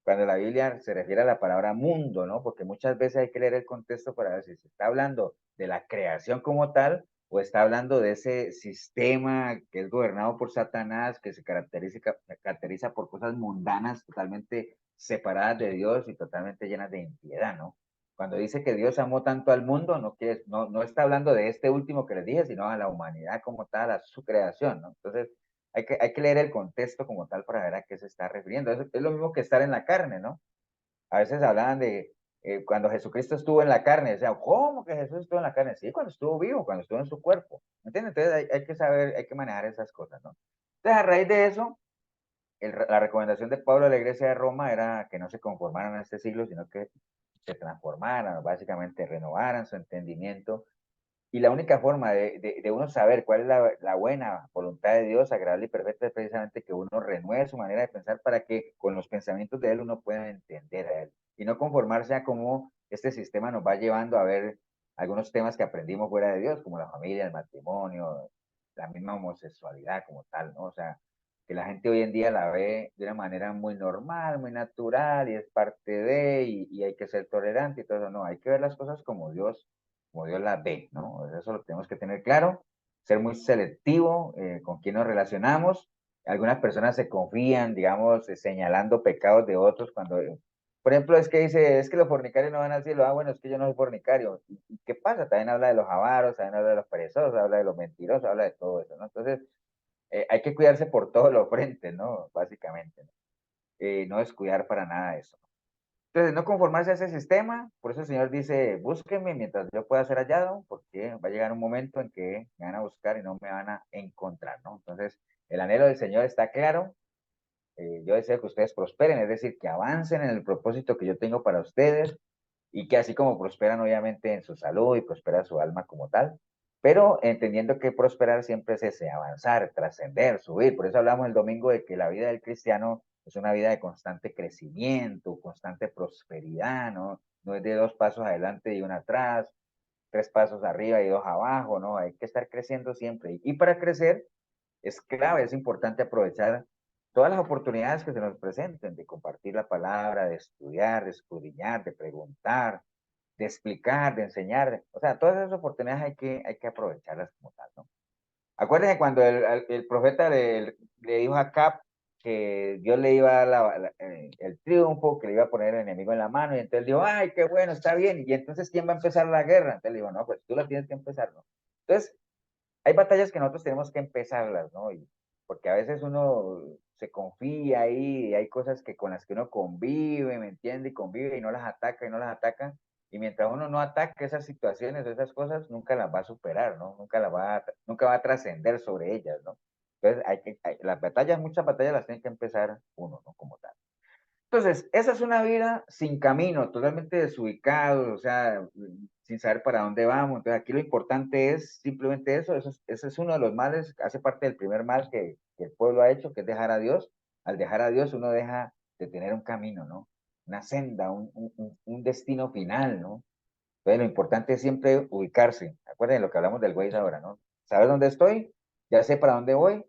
cuando la Biblia se refiere a la palabra mundo, ¿no? Porque muchas veces hay que leer el contexto para ver si se está hablando de la creación como tal o está hablando de ese sistema que es gobernado por Satanás, que se caracteriza por cosas mundanas totalmente separadas de Dios y totalmente llenas de impiedad, ¿no? Cuando dice que Dios amó tanto al mundo, no está hablando de este último que les dije, sino a la humanidad como tal, a su creación, ¿no? Entonces, hay que leer el contexto como tal para ver a qué se está refiriendo. Es lo mismo que estar en la carne, ¿no? A veces hablaban de cuando Jesucristo estuvo en la carne, o sea, ¿cómo que Jesús estuvo en la carne? Sí, cuando estuvo vivo, cuando estuvo en su cuerpo. ¿Me entiendes? Entonces hay que saber, hay que manejar esas cosas, ¿no? Entonces, a raíz de eso, la recomendación de Pablo a la iglesia de Roma era que no se conformaran a este siglo, sino que se transformaran, básicamente renovaran su entendimiento. Y la única forma de uno saber cuál es la buena voluntad de Dios, agradable y perfecta, es precisamente que uno renueve su manera de pensar para que con los pensamientos de Él uno pueda entender a Él. Y no conformarse a cómo este sistema nos va llevando a ver algunos temas que aprendimos fuera de Dios, como la familia, el matrimonio, la misma homosexualidad como tal, ¿no? O sea, que la gente hoy en día la ve de una manera muy normal, muy natural y es parte de, y hay que ser tolerante y todo eso. No, hay que ver las cosas como Dios las ve, ¿no? Eso lo tenemos que tener claro. ser muy selectivo con quién nos relacionamos. Algunas personas se confían, digamos, señalando pecados de otros cuando, por ejemplo, es que dice, es que los fornicarios no van al cielo. Ah, bueno, es que yo no soy fornicario. ¿Y qué pasa? También habla de los avaros, también habla de los perezosos, habla de los mentirosos, habla de todo eso, ¿no? Entonces, hay que cuidarse por todos los frentes, ¿no? Básicamente, ¿no? No descuidar para nada eso. Entonces, no conformarse a ese sistema, por eso el Señor dice, búsquenme mientras yo pueda ser hallado, porque va a llegar un momento en que me van a buscar y no me van a encontrar, ¿no? Entonces, el anhelo del Señor está claro. Yo deseo que ustedes prosperen, es decir, que avancen en el propósito que yo tengo para ustedes y que así como prosperan obviamente en su salud y prospera su alma como tal, pero entendiendo que prosperar siempre es ese, avanzar, trascender, subir. Por eso hablamos el domingo de que la vida del cristiano es una vida de constante crecimiento, constante prosperidad, ¿no? No es de dos pasos adelante y uno atrás, tres pasos arriba y dos abajo, ¿no? Hay que estar creciendo siempre. Y para crecer es clave, es importante aprovechar todas las oportunidades que se nos presenten, de compartir la palabra, de estudiar, de escudriñar, de preguntar, de explicar, de enseñar. O sea, todas esas oportunidades hay que aprovecharlas como tal, ¿no? Acuérdense cuando el profeta le dijo a Cap que Dios le iba a dar el triunfo, que le iba a poner el enemigo en la mano, y entonces dijo, ay, qué bueno, está bien, y entonces, ¿quién va a empezar la guerra? Entonces le dijo, no, pues tú la tienes que empezar, ¿no? Entonces, hay batallas que nosotros tenemos que empezarlas, ¿no? Porque a veces uno se confía ahí, y hay cosas que con las que uno convive, ¿me entiende? Y convive y no las ataca y no las ataca. Y mientras uno no ataque esas situaciones o esas cosas, nunca las va a superar, ¿no? Nunca va a trascender sobre ellas, ¿no? Entonces, las batallas, muchas batallas las tiene que empezar uno, ¿no? Como tal. Entonces, esa es una vida sin camino, totalmente desubicado, o sea, sin saber para dónde vamos. Entonces, aquí lo importante es simplemente eso, ese es uno de los males, hace parte del primer mal que el pueblo ha hecho, que es dejar a Dios. Al dejar a Dios, uno deja de tener un camino, ¿no? Una senda, un destino final, ¿no? Entonces, lo importante es siempre ubicarse. Acuérdense lo que hablamos del Waze ahora, ¿no? ¿Sabes dónde estoy? Ya sé para dónde voy,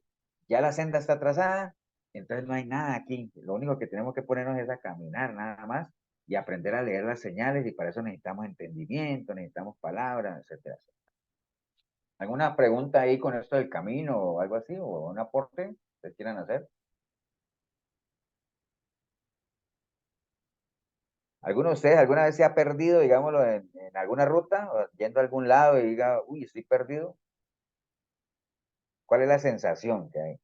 ya la senda está trazada, entonces no hay nada aquí. Lo único que tenemos que ponernos es a caminar nada más y aprender a leer las señales y para eso necesitamos entendimiento, necesitamos palabras, etcétera, etcétera. ¿Alguna pregunta ahí con esto del camino o algo así? ¿O un aporte que quieran hacer? ¿Alguno de ustedes alguna vez se ha perdido, digámoslo, en alguna ruta, o yendo a algún lado y diga, uy, estoy perdido? ¿Cuál es la sensación que hay?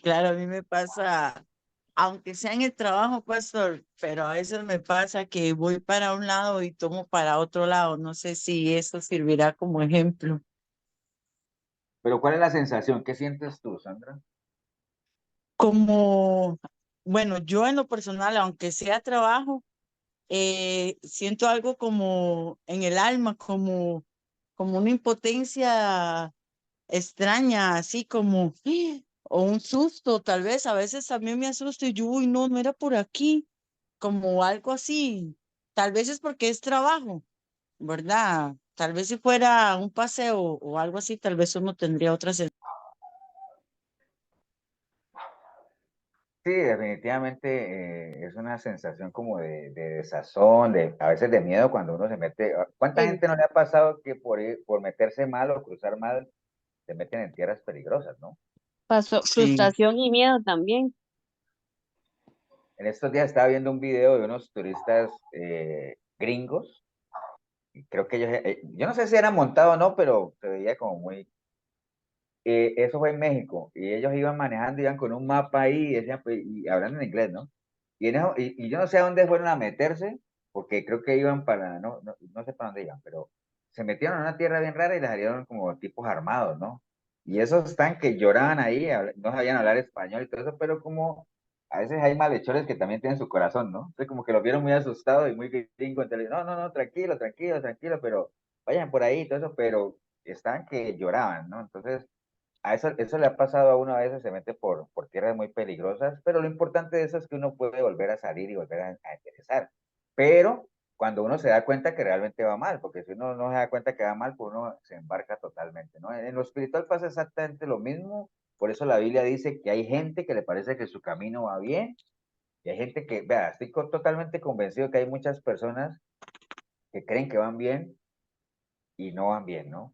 Claro, a mí me pasa, aunque sea en el trabajo, pastor, pero a veces me pasa que voy para un lado y tomo para otro lado. No sé si eso servirá como ejemplo. Pero ¿cuál es la sensación? ¿Qué sientes tú, Sandra? Como, bueno, yo en lo personal, aunque sea trabajo, siento algo como en el alma, como una impotencia extraña, así como, o un susto, tal vez, a veces también me asusto y yo, uy, no, no era por aquí, como algo así, tal vez es porque es trabajo, ¿verdad? Tal vez si fuera un paseo o algo así, tal vez uno tendría otra sensación. Sí, definitivamente es una sensación como de desazón, a veces de miedo cuando uno se mete. ¿Cuánta gente no le ha pasado que por meterse mal o cruzar mal se meten en tierras peligrosas, ¿no? Pasó Sí. frustración y miedo también. En estos días estaba viendo un video de unos turistas gringos, y creo que ellos, yo no sé si eran montados o no, pero se veía como muy. Eso fue en México, y ellos iban manejando, iban con un mapa ahí, y, decían, pues, y hablando en inglés, ¿no? Y yo no sé a dónde fueron a meterse, porque creo que iban para, no sé para dónde iban, pero se metieron en una tierra bien rara y les salieron como tipos armados, ¿no? Y esos están que lloraban ahí, no sabían hablar español y todo eso, pero como a veces hay malhechores que también tienen su corazón, ¿no? Entonces como que los vieron muy asustados y muy gringo, entonces, no, tranquilo, tranquilo, tranquilo, pero vayan por ahí y todo eso, pero están que lloraban, ¿no? Entonces eso le ha pasado a uno a veces, se mete por tierras muy peligrosas, pero lo importante de eso es que uno puede volver a salir y volver a interesar. Pero cuando uno se da cuenta que realmente va mal, porque si uno no se da cuenta que va mal, pues uno se embarca totalmente, ¿no? En lo espiritual pasa exactamente lo mismo, por eso la Biblia dice que hay gente que le parece que su camino va bien, y hay gente que, vea, estoy totalmente convencido que hay muchas personas que creen que van bien y no van bien, ¿no?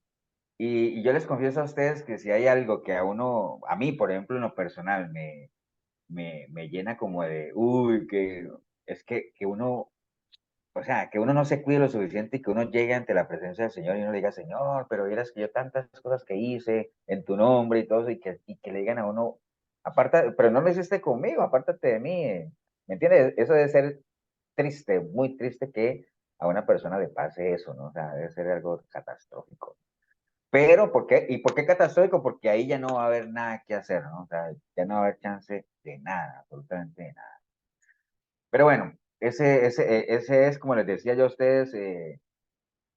Y yo les confieso a ustedes que si hay algo que a uno, a mí, por ejemplo, en lo personal, me llena como de, uy, que es que uno, o sea, que uno no se cuide lo suficiente y que uno llegue ante la presencia del Señor y uno le diga, Señor, pero vieras que yo tantas cosas que hice en tu nombre y todo eso, y que le digan a uno, aparta, pero no lo hiciste conmigo, apártate de mí. ¿Me entiendes? Eso debe ser triste, muy triste que a una persona le pase eso, ¿no? O sea, debe ser algo catastrófico. Pero, ¿por qué? ¿Y por qué catastrófico? Porque ahí ya no va a haber nada que hacer, ¿no? O sea, ya no va a haber chance de nada, absolutamente de nada. Pero bueno, ese es, como les decía yo a ustedes,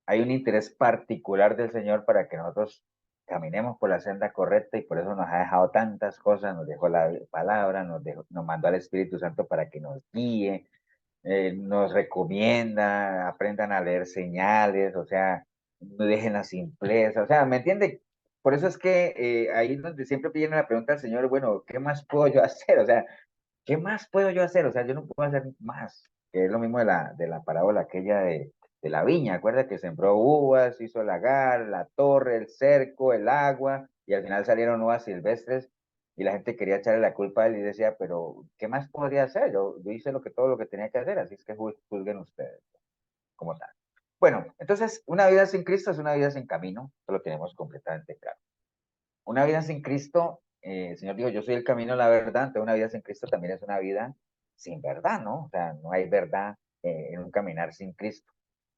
hay un interés particular del Señor para que nosotros caminemos por la senda correcta y por eso nos ha dejado tantas cosas, nos dejó la palabra, nos mandó al Espíritu Santo para que nos guíe, nos recomienda, aprendan a leer señales, o sea, no dejen la simpleza, o sea, ¿me entiende? Por eso es que ahí es donde siempre viene la pregunta al Señor, bueno, ¿qué más puedo yo hacer? O sea, ¿qué más puedo yo hacer? O sea, yo no puedo hacer más, que es lo mismo de la parábola aquella de la viña, acuerda que sembró uvas, hizo el lagar, la torre, el cerco, el agua, y al final salieron uvas silvestres, y la gente quería echarle la culpa a él y decía, pero ¿qué más podría hacer? Yo hice todo lo que tenía que hacer, así es que juzguen ustedes como tal. Bueno, entonces, una vida sin Cristo es una vida sin camino, eso lo tenemos completamente claro. Una vida sin Cristo, el Señor dijo, yo soy el camino, la verdad, entonces una vida sin Cristo también es una vida sin verdad, ¿no? O sea, no hay verdad en un caminar sin Cristo.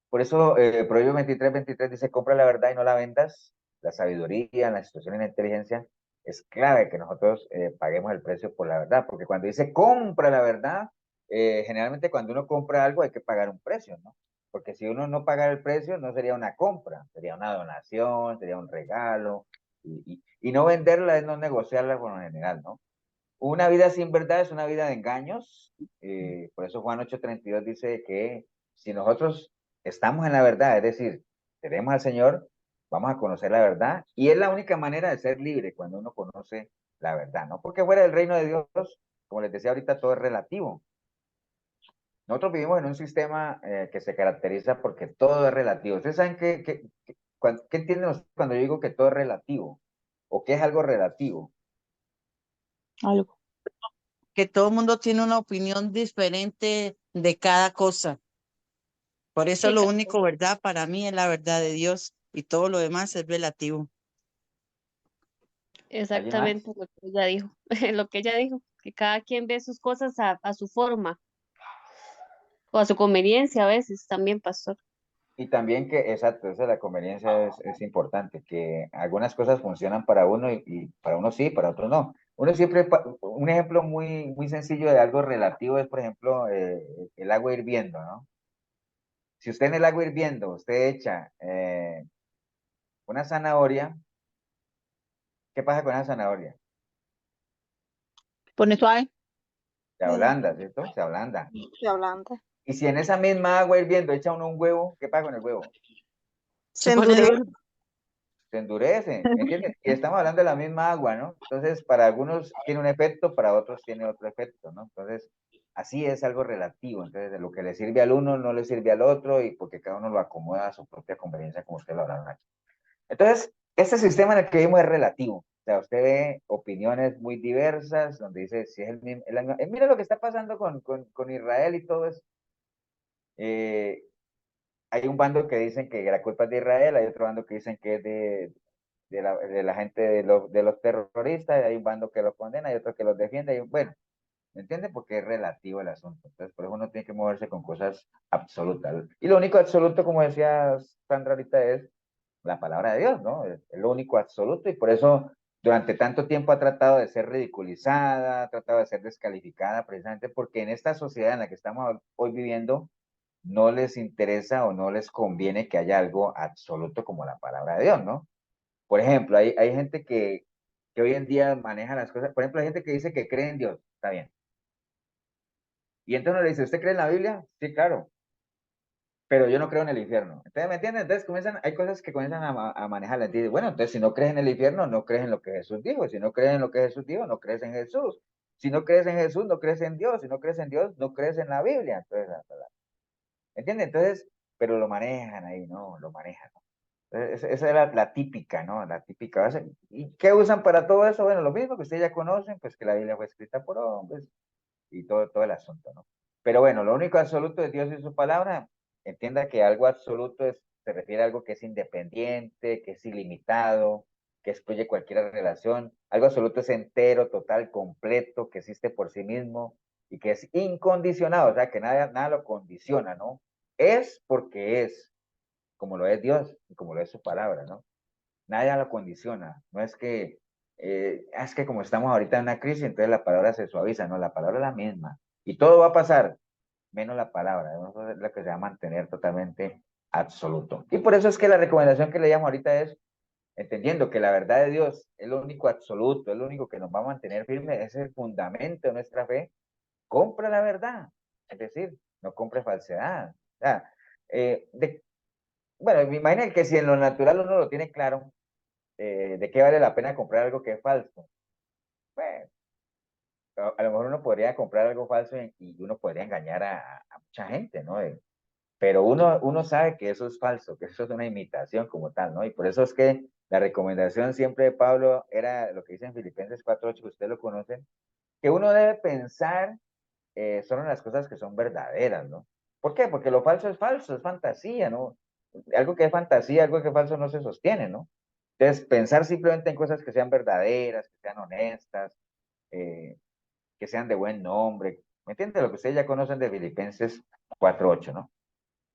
Por eso, Proverbio 23:23 dice, compra la verdad y no la vendas. La sabiduría, la instrucción y la inteligencia es clave que nosotros paguemos el precio por la verdad, porque cuando dice compra la verdad, generalmente cuando uno compra algo hay que pagar un precio, ¿no? Porque si uno no paga el precio, no sería una compra, sería una donación, sería un regalo, y no venderla es no negociarla por lo general, ¿no? Una vida sin verdad es una vida de engaños. Por eso Juan 8:32 dice que si nosotros estamos en la verdad, es decir, tenemos al Señor, vamos a conocer la verdad. Y es la única manera de ser libre cuando uno conoce la verdad, ¿no? Porque fuera del reino de Dios, como les decía ahorita, todo es relativo. Nosotros vivimos en un sistema que se caracteriza porque todo es relativo. ¿Ustedes saben qué entienden ustedes cuando yo digo que todo es relativo? ¿O qué es algo relativo? Algo. Que todo el mundo tiene una opinión diferente de cada cosa. Por eso Sí, lo único verdad para mí es la verdad de Dios y todo lo demás es relativo. ¿Alguien más? exactamente lo que ella dijo, lo que ella dijo, que cada quien ve sus cosas a su forma o a su conveniencia a veces también, pastor. Y también que, exacto, esa es la conveniencia es importante, que algunas cosas funcionan para uno y para uno sí, para otro no. Uno siempre, un ejemplo muy, muy sencillo de algo relativo es, por ejemplo, el agua hirviendo, ¿no? Si usted en el agua hirviendo, usted echa una zanahoria, ¿qué pasa con esa zanahoria? Pone suave, Se ablanda, ¿cierto? Se ablanda. se ablanda. Y si en esa misma agua hirviendo echa uno un huevo, ¿qué pasa con el huevo? Se pone duro. Se endurece, ¿me entiendes? Y estamos hablando de la misma agua, ¿no? Entonces, para algunos tiene un efecto, para otros tiene otro efecto, ¿no? Entonces, así es algo relativo. Entonces, de lo que le sirve al uno no le sirve al otro y porque cada uno lo acomoda a su propia conveniencia, como usted lo hablaron aquí. Entonces, este sistema en el que vivimos es relativo. O sea, usted ve opiniones muy diversas, donde dice, si es el mismo, mira lo que está pasando con Israel y todo eso. Eh, hay un bando que dicen que la culpa es de Israel, hay otro bando que dicen que es de la gente de los terroristas, hay un bando que los condena, hay otro que los defiende, bueno, ¿me entienden? Porque es relativo el asunto. Entonces, por eso uno tiene que moverse con cosas absolutas. Y lo único absoluto, como decía Sandra ahorita, es la palabra de Dios, ¿no? Es lo único absoluto y por eso durante tanto tiempo ha tratado de ser ridiculizada, ha tratado de ser descalificada, precisamente porque en esta sociedad en la que estamos hoy viviendo, no les interesa o no les conviene que haya algo absoluto como la palabra de Dios, ¿no? Por ejemplo, hay gente que hoy en día maneja las cosas, por ejemplo, hay gente que dice que cree en Dios, está bien. Y entonces le dice, ¿usted cree en la Biblia? Sí, claro, pero yo no creo en el infierno. Entonces, ¿me entienden? Entonces hay cosas que comienzan a manejar. Bueno, entonces si no crees en el infierno, no crees en lo que Jesús dijo. Si no crees en lo que Jesús dijo, no crees en Jesús. Si no crees en Jesús, no crees en Dios. Si no crees en Dios, no crees en la Biblia. Entonces, ¿entienden? Entonces, pero lo manejan ahí, ¿no? Lo manejan. Esa era la típica, ¿no? La típica base. ¿Y qué usan para todo eso? Bueno, lo mismo que ustedes ya conocen, pues que la Biblia fue escrita por hombres y todo el asunto, ¿no? Pero bueno, lo único absoluto de Dios y su palabra, entienda que algo absoluto se refiere a algo que es independiente, que es ilimitado, que excluye cualquier relación. Algo absoluto es entero, total, completo, que existe por sí mismo y que es incondicionado, o sea, que nada lo condiciona, ¿no? Es porque es, como lo es Dios y como lo es su palabra, ¿no? Nada lo condiciona, no es que como estamos ahorita en una crisis, entonces la palabra se suaviza, no, la palabra es la misma y todo va a pasar, menos la palabra, ¿no? Eso es lo que se va a mantener totalmente absoluto. Y por eso es que la recomendación que le llamo ahorita es, entendiendo que la verdad de Dios es lo único absoluto, es lo único que nos va a mantener firme, es el fundamento de nuestra fe, compra la verdad, es decir, no compre falsedad. O sea, bueno, me imagino que si en lo natural uno lo tiene claro, ¿de qué vale la pena comprar algo que es falso? Bueno, a lo mejor uno podría comprar algo falso y uno podría engañar a mucha gente, ¿no? Pero uno sabe que eso es falso, que eso es una imitación como tal, ¿no? Y por eso es que la recomendación siempre de Pablo era lo que dice en Filipenses 4:8, que ustedes lo conocen, que uno debe pensar solo en las cosas que son verdaderas, ¿no? ¿Por qué? Porque lo falso, es fantasía, ¿no? Algo que es fantasía, algo que es falso no se sostiene, ¿no? Entonces, pensar simplemente en cosas que sean verdaderas, que sean honestas, eh, que sean de buen nombre. ¿Me entiendes? Lo que ustedes ya conocen de Filipenses 4:8, ¿no?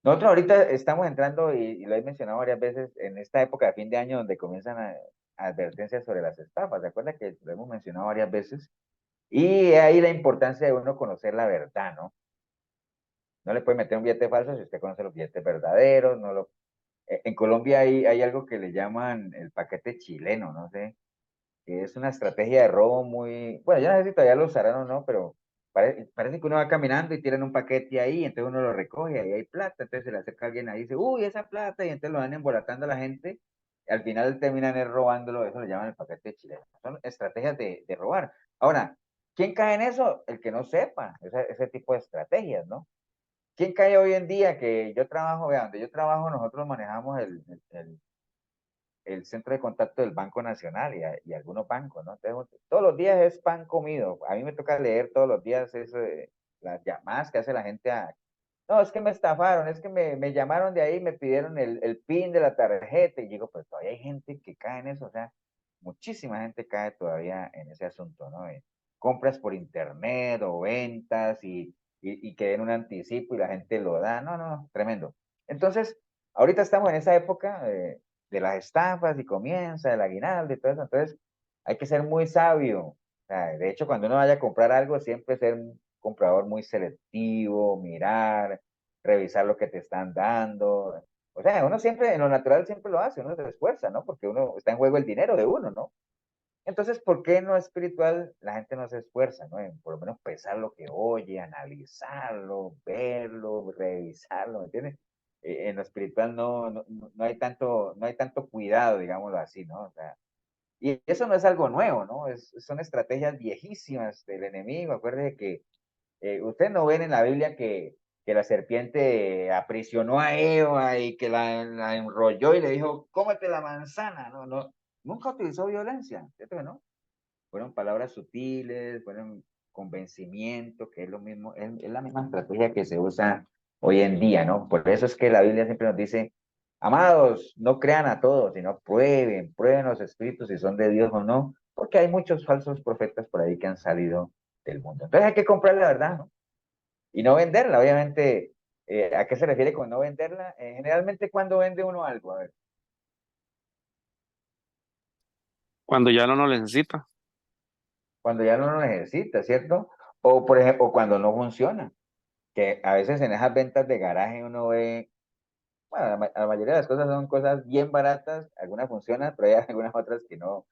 Nosotros ahorita estamos entrando, y lo he mencionado varias veces, en esta época de fin de año donde comienzan advertencias sobre las estafas. ¿Se acuerda que lo hemos mencionado varias veces? Y ahí la importancia de uno conocer la verdad, ¿no? No le puede meter un billete falso si usted conoce los billetes verdaderos. No lo... En Colombia hay algo que le llaman el paquete chileno, no sé, que es una estrategia de robo muy, bueno, yo no sé si todavía lo usarán o no, pero parece que uno va caminando y tiran un paquete ahí, entonces uno lo recoge, ahí hay plata, entonces se le acerca a alguien ahí y dice, uy, esa plata, y entonces lo van embolatando a la gente, y al final terminan robándolo, eso le llaman el paquete chileno. Son estrategias de robar. Ahora, ¿quién cae en eso? El que no sepa, ese tipo de estrategias, ¿no? ¿Quién cae hoy en día? Que yo trabajo, vean, donde yo trabajo, nosotros manejamos el centro de contacto del Banco Nacional y algunos bancos, ¿no? Entonces, todos los días es pan comido. A mí me toca leer todos los días eso, las llamadas que hace la gente a... No, es que me estafaron, es que me llamaron de ahí, me pidieron el PIN de la tarjeta y digo, pues todavía hay gente que cae en eso, o sea, muchísima gente cae todavía en ese asunto, ¿no? Compras por internet o ventas y que den un anticipo y la gente lo da, no, tremendo. Entonces, ahorita estamos en esa época de las estafas y comienza el aguinaldo y todo eso. Entonces, hay que ser muy sabio. O sea, de hecho, cuando uno vaya a comprar algo, siempre ser un comprador muy selectivo, mirar, revisar lo que te están dando. O sea, uno siempre, en lo natural siempre lo hace, uno se esfuerza, ¿no? Porque uno está en juego el dinero de uno, ¿no? Entonces, ¿por qué en lo espiritual la gente no se esfuerza, ¿no? En por lo menos pensar lo que oye, analizarlo, verlo, revisarlo, ¿me entiendes? En lo espiritual no hay tanto cuidado, digámoslo así, ¿no? O sea, y eso no es algo nuevo, ¿no? Son estrategias viejísimas del enemigo. Acuérdense que ustedes no ven en la Biblia que la serpiente aprisionó a Eva y que la enrolló y le dijo, cómete la manzana, no, no, nunca utilizó violencia, ¿cierto que no? Fueron palabras sutiles, fueron convencimiento, que es lo mismo, es la misma estrategia que se usa hoy en día, ¿no? Por eso es que la Biblia siempre nos dice, amados, no crean a todos, sino prueben los espíritus si son de Dios o no, porque hay muchos falsos profetas por ahí que han salido del mundo. Entonces hay que comprar la verdad, ¿no? Y no venderla, obviamente. ¿A qué se refiere con no venderla? Generalmente cuando vende uno algo, a ver, Cuando ya no lo necesita. cuando ya no lo necesita, ¿cierto? O por ejemplo, cuando no funciona, que a veces en esas ventas de garaje uno ve, bueno, la mayoría de las cosas son cosas bien baratas, algunas funcionan, pero hay algunas otras que no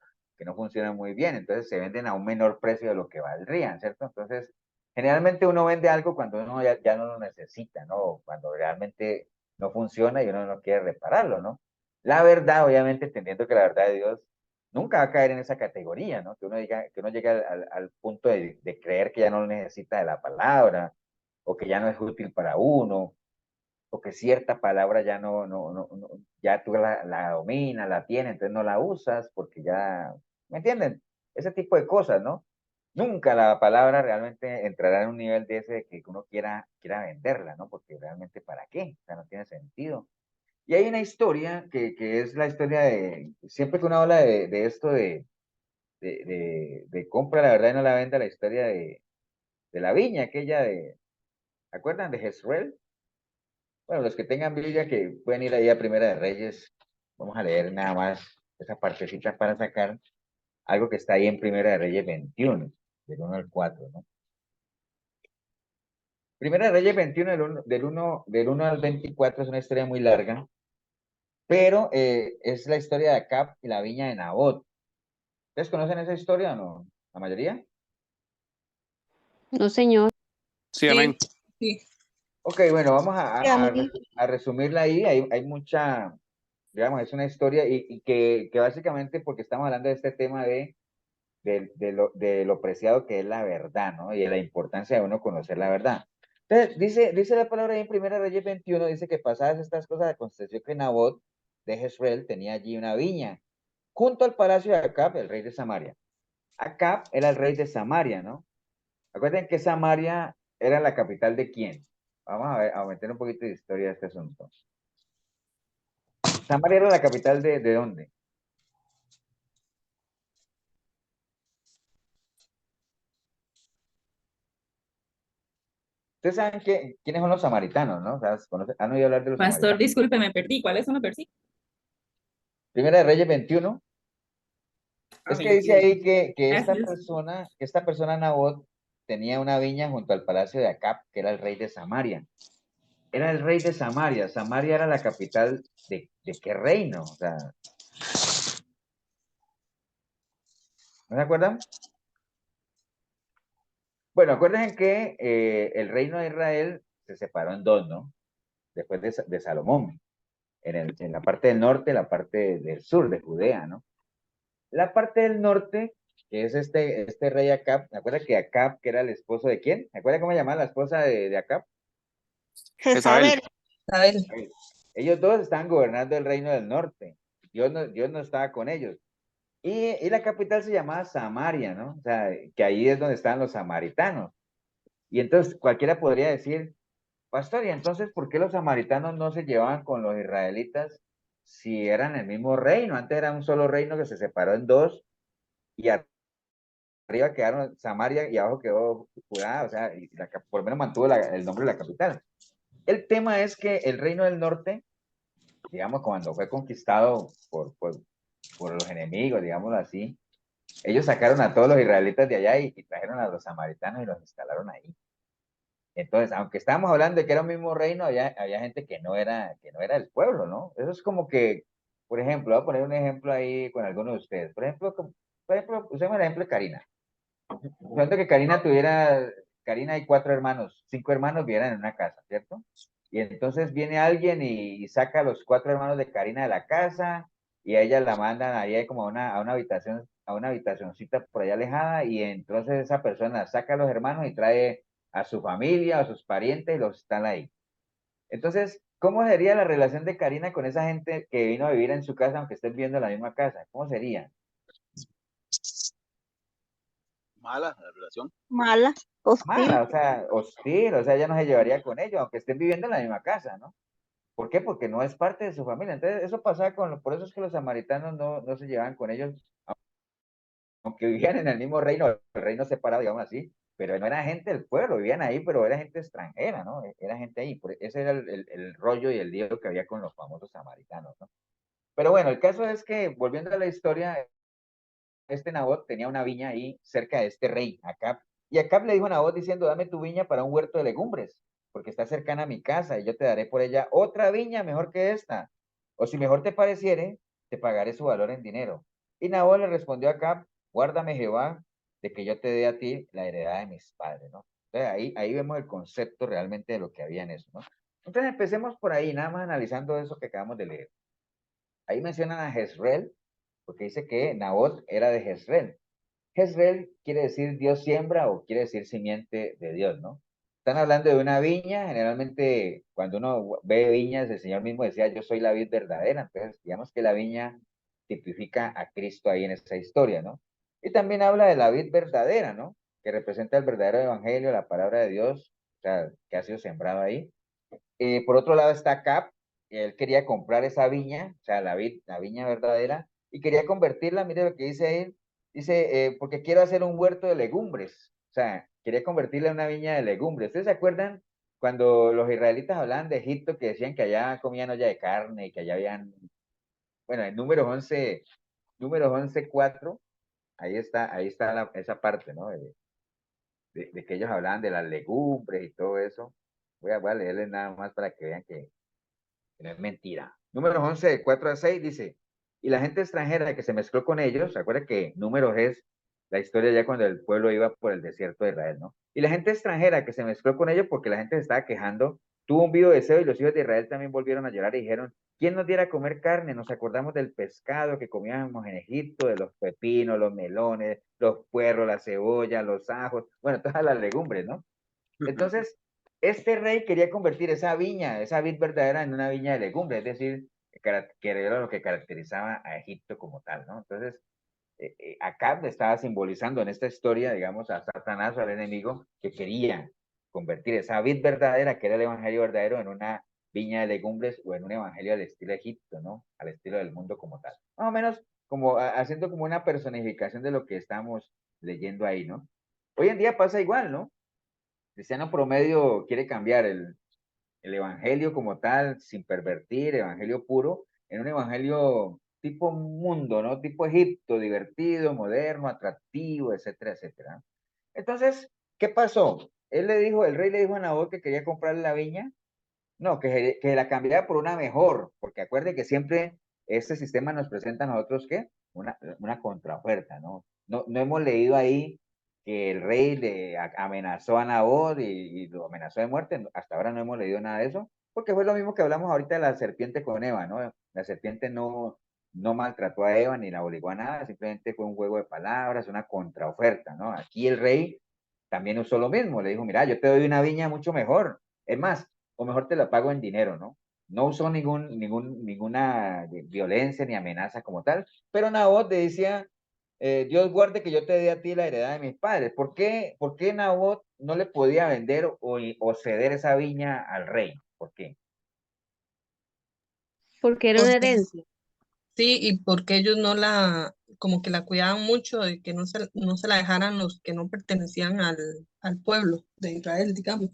funcionan muy bien, entonces se venden a un menor precio de lo que valdrían, ¿cierto? Entonces, generalmente uno vende algo cuando uno ya no lo necesita, ¿no? Cuando realmente no funciona y uno no quiere repararlo, ¿no? La verdad, obviamente, entendiendo que la verdad de Dios nunca va a caer en esa categoría, ¿no? Que uno llegue al punto de creer que ya no necesita de la palabra o que ya no es útil para uno o que cierta palabra ya ya tú la dominas, la tienes, entonces no la usas porque ya, ¿me entienden? Ese tipo de cosas, ¿no? Nunca la palabra realmente entrará en un nivel de ese de que uno quiera venderla, ¿no? Porque realmente ¿para qué? O sea, no tiene sentido. Y hay una historia que es la historia siempre que uno habla de esto de compra, la verdad y no la venda, la historia de la viña, aquella ¿se acuerdan de Jezreel? Bueno, los que tengan Biblia que pueden ir ahí a Primera de Reyes, vamos a leer nada más esa partecita para sacar algo que está ahí en Primera de Reyes 21, del 1 al 4, ¿no? Primera de Reyes 21, del uno al 24, es una historia muy larga, pero es la historia de Acab y la viña de Nabot. ¿Ustedes conocen esa historia o no? ¿La mayoría? No, señor. Sí, amén. Sí, sí. Ok, bueno, vamos Sí, a mí. a resumirla ahí. Hay mucha, digamos, es una historia y que básicamente porque estamos hablando de este tema de lo preciado que es la verdad, ¿no? Y de la importancia de uno conocer la verdad. Entonces, dice la palabra ahí en Primera Reyes 21, dice que pasadas estas cosas, aconteció que Nabot de Jezreel tenía allí una viña, junto al palacio de Acab, el rey de Samaria. Acab era el rey de Samaria, ¿no? Acuérdense que Samaria era la capital de quién. Vamos a ver, a meter un poquito de historia a este asunto. Samaria era la capital de dónde. Ustedes saben quiénes son los samaritanos, ¿no? O sea, ¿han oído hablar de los Pastor, samaritanos? disculpe, me perdí. ¿Cuáles son los versículos? Primera de Reyes 21. Ah, Es que dice 21. ahí Gracias. que esta persona Nabot tenía una viña junto al palacio de Acab, que era el rey de Samaria. Era el rey de Samaria. Samaria era la capital de qué reino. O sea, ¿no se acuerdan? Bueno, acuérdense que el reino de Israel se separó en dos, ¿no? Después de Salomón, en la parte del norte y la parte del sur de Judea, ¿no? La parte del norte, que es este rey Acab, ¿me acuerda que Acab, que era el esposo de quién? ¿Me acuerda cómo se llamaba la esposa de Acab? Jezabel. A ver, Ellos dos estaban gobernando el reino del norte. Dios no estaba con ellos. Y la capital se llamaba Samaria, ¿no? O sea, que ahí es donde estaban los samaritanos. Y entonces cualquiera podría decir, pastor, ¿y entonces por qué los samaritanos no se llevaban con los israelitas si eran el mismo reino? Antes era un solo reino que se separó en dos y arriba quedaron Samaria y abajo quedó Judá, o sea, por lo menos mantuvo el nombre de la capital. El tema es que el reino del norte, digamos, cuando fue conquistado por los enemigos, digámoslo así, ellos sacaron a todos los israelitas de allá y trajeron a los samaritanos y los instalaron ahí. Entonces, aunque estábamos hablando de que era un mismo reino, había gente que no era el pueblo, ¿no? Eso es como que, por ejemplo, voy a poner un ejemplo ahí con algunos de ustedes. Por ejemplo, usemos el ejemplo de Karina. Supongo que Karina hay 4 hermanos, 5 hermanos vivían en una casa, ¿cierto? Y entonces viene alguien y saca a los 4 hermanos de Karina de la casa y a ella la mandan ahí como a una habitación, a una habitacioncita por allá alejada y entonces esa persona saca a los hermanos y trae a su familia, a sus parientes y los están ahí. Entonces, ¿cómo sería la relación de Karina con esa gente que vino a vivir en su casa aunque estén viviendo en la misma casa? ¿Cómo sería? Mala la relación. Mala, hostil. Mala, o sea, hostil, o sea, ella no se llevaría con ellos, aunque estén viviendo en la misma casa, ¿no? ¿Por qué? Porque no es parte de su familia. Entonces, eso pasaba por eso es que los samaritanos no se llevaban con ellos, aunque vivían en el mismo reino, el reino separado, digamos así, pero no era gente del pueblo, vivían ahí, pero era gente extranjera, ¿no? Era gente ahí, ese era el rollo y el lío que había con los famosos samaritanos, ¿no? Pero bueno, el caso es que, volviendo a la historia, este Nabot tenía una viña ahí cerca de este rey, Acab. Y Acab le dijo a Nabot diciendo, dame tu viña para un huerto de legumbres, porque está cercana a mi casa y yo te daré por ella otra viña mejor que esta. O si mejor te pareciere, te pagaré su valor en dinero. Y Nabot le respondió a Acab, guárdame Jehová de que yo te dé a ti la heredad de mis padres, ¿no? Entonces ahí vemos el concepto realmente de lo que había en eso, ¿no? Entonces empecemos por ahí, nada más analizando eso que acabamos de leer. Ahí mencionan a Jezreel, porque dice que Nabot era de Jezreel. Jezreel quiere decir Dios siembra o quiere decir simiente de Dios, ¿no? Están hablando de una viña, generalmente cuando uno ve viñas, el Señor mismo decía, yo soy la vid verdadera, entonces digamos que la viña tipifica a Cristo ahí en esa historia, ¿no? Y también habla de la vid verdadera, ¿no? Que representa el verdadero evangelio, la palabra de Dios, o sea, que ha sido sembrado ahí. Por otro lado está Cap, él quería comprar esa viña, o sea, la viña verdadera, y quería convertirla, mire lo que dice ahí, dice, porque quiero hacer un huerto de legumbres, o sea, quería convertirla en una viña de legumbres. ¿Ustedes se acuerdan cuando los israelitas hablaban de Egipto, que decían que allá comían olla de carne y que allá habían, bueno, en números 11 4, ahí está esa parte, ¿no? De que ellos hablaban de las legumbres y todo eso. Voy a leerles nada más para que vean que no es mentira. Números 11, de 4 a 6 dice, y la gente extranjera que se mezcló con ellos, ¿se acuerda que Números es la historia ya cuando el pueblo iba por el desierto de Israel, ¿no? Y la gente extranjera que se mezcló con ellos porque la gente se estaba quejando, tuvo un vivo deseo y los hijos de Israel también volvieron a llorar y dijeron, ¿quién nos diera a comer carne? Nos acordamos del pescado que comíamos en Egipto, de los pepinos, los melones, los puerros, la cebolla, los ajos, bueno, todas las legumbres, ¿no? Entonces, este rey quería convertir esa viña, esa vid verdadera, en una viña de legumbres, es decir, que era lo que caracterizaba a Egipto como tal, ¿no? Entonces, Acab estaba simbolizando en esta historia, digamos, a Satanás o al enemigo que quería convertir esa vid verdadera, que era el evangelio verdadero, en una viña de legumbres o en un evangelio al estilo Egipto, ¿no? Al estilo del mundo como tal. Más o menos como haciendo como una personificación de lo que estamos leyendo ahí, ¿no? Hoy en día pasa igual, ¿no? Cristiano promedio quiere cambiar el evangelio como tal, sin pervertir, evangelio puro, en un evangelio tipo mundo, ¿no? Tipo Egipto, divertido, moderno, atractivo, etcétera, etcétera. Entonces, ¿qué pasó? El rey le dijo a Nabot que quería comprarle la viña, no, que la cambiara por una mejor, porque acuerde que siempre este sistema nos presenta a nosotros, ¿qué? Una contraoferta, ¿no? No hemos leído ahí que el rey le amenazó a Nabot y lo amenazó de muerte. Hasta ahora no hemos leído nada de eso, porque fue lo mismo que hablamos ahorita de la serpiente con Eva, ¿no? La serpiente no maltrató a Eva ni la obligó a nada, simplemente fue un juego de palabras, una contraoferta, ¿no? Aquí el rey también usó lo mismo, le dijo, mira, yo te doy una viña mucho mejor. Es más, o mejor te la pago en dinero, ¿no? No usó ninguna violencia ni amenaza como tal, pero Nabot le decía, Dios guarde que yo te dé a ti la heredad de mis padres. Por qué Nabot no le podía vender o ceder esa viña al rey? ¿Por qué? porque era una Porque herencia. sí, y porque ellos no como que la cuidaban mucho de que no se la dejaran los que no pertenecían al pueblo de Israel, digamos.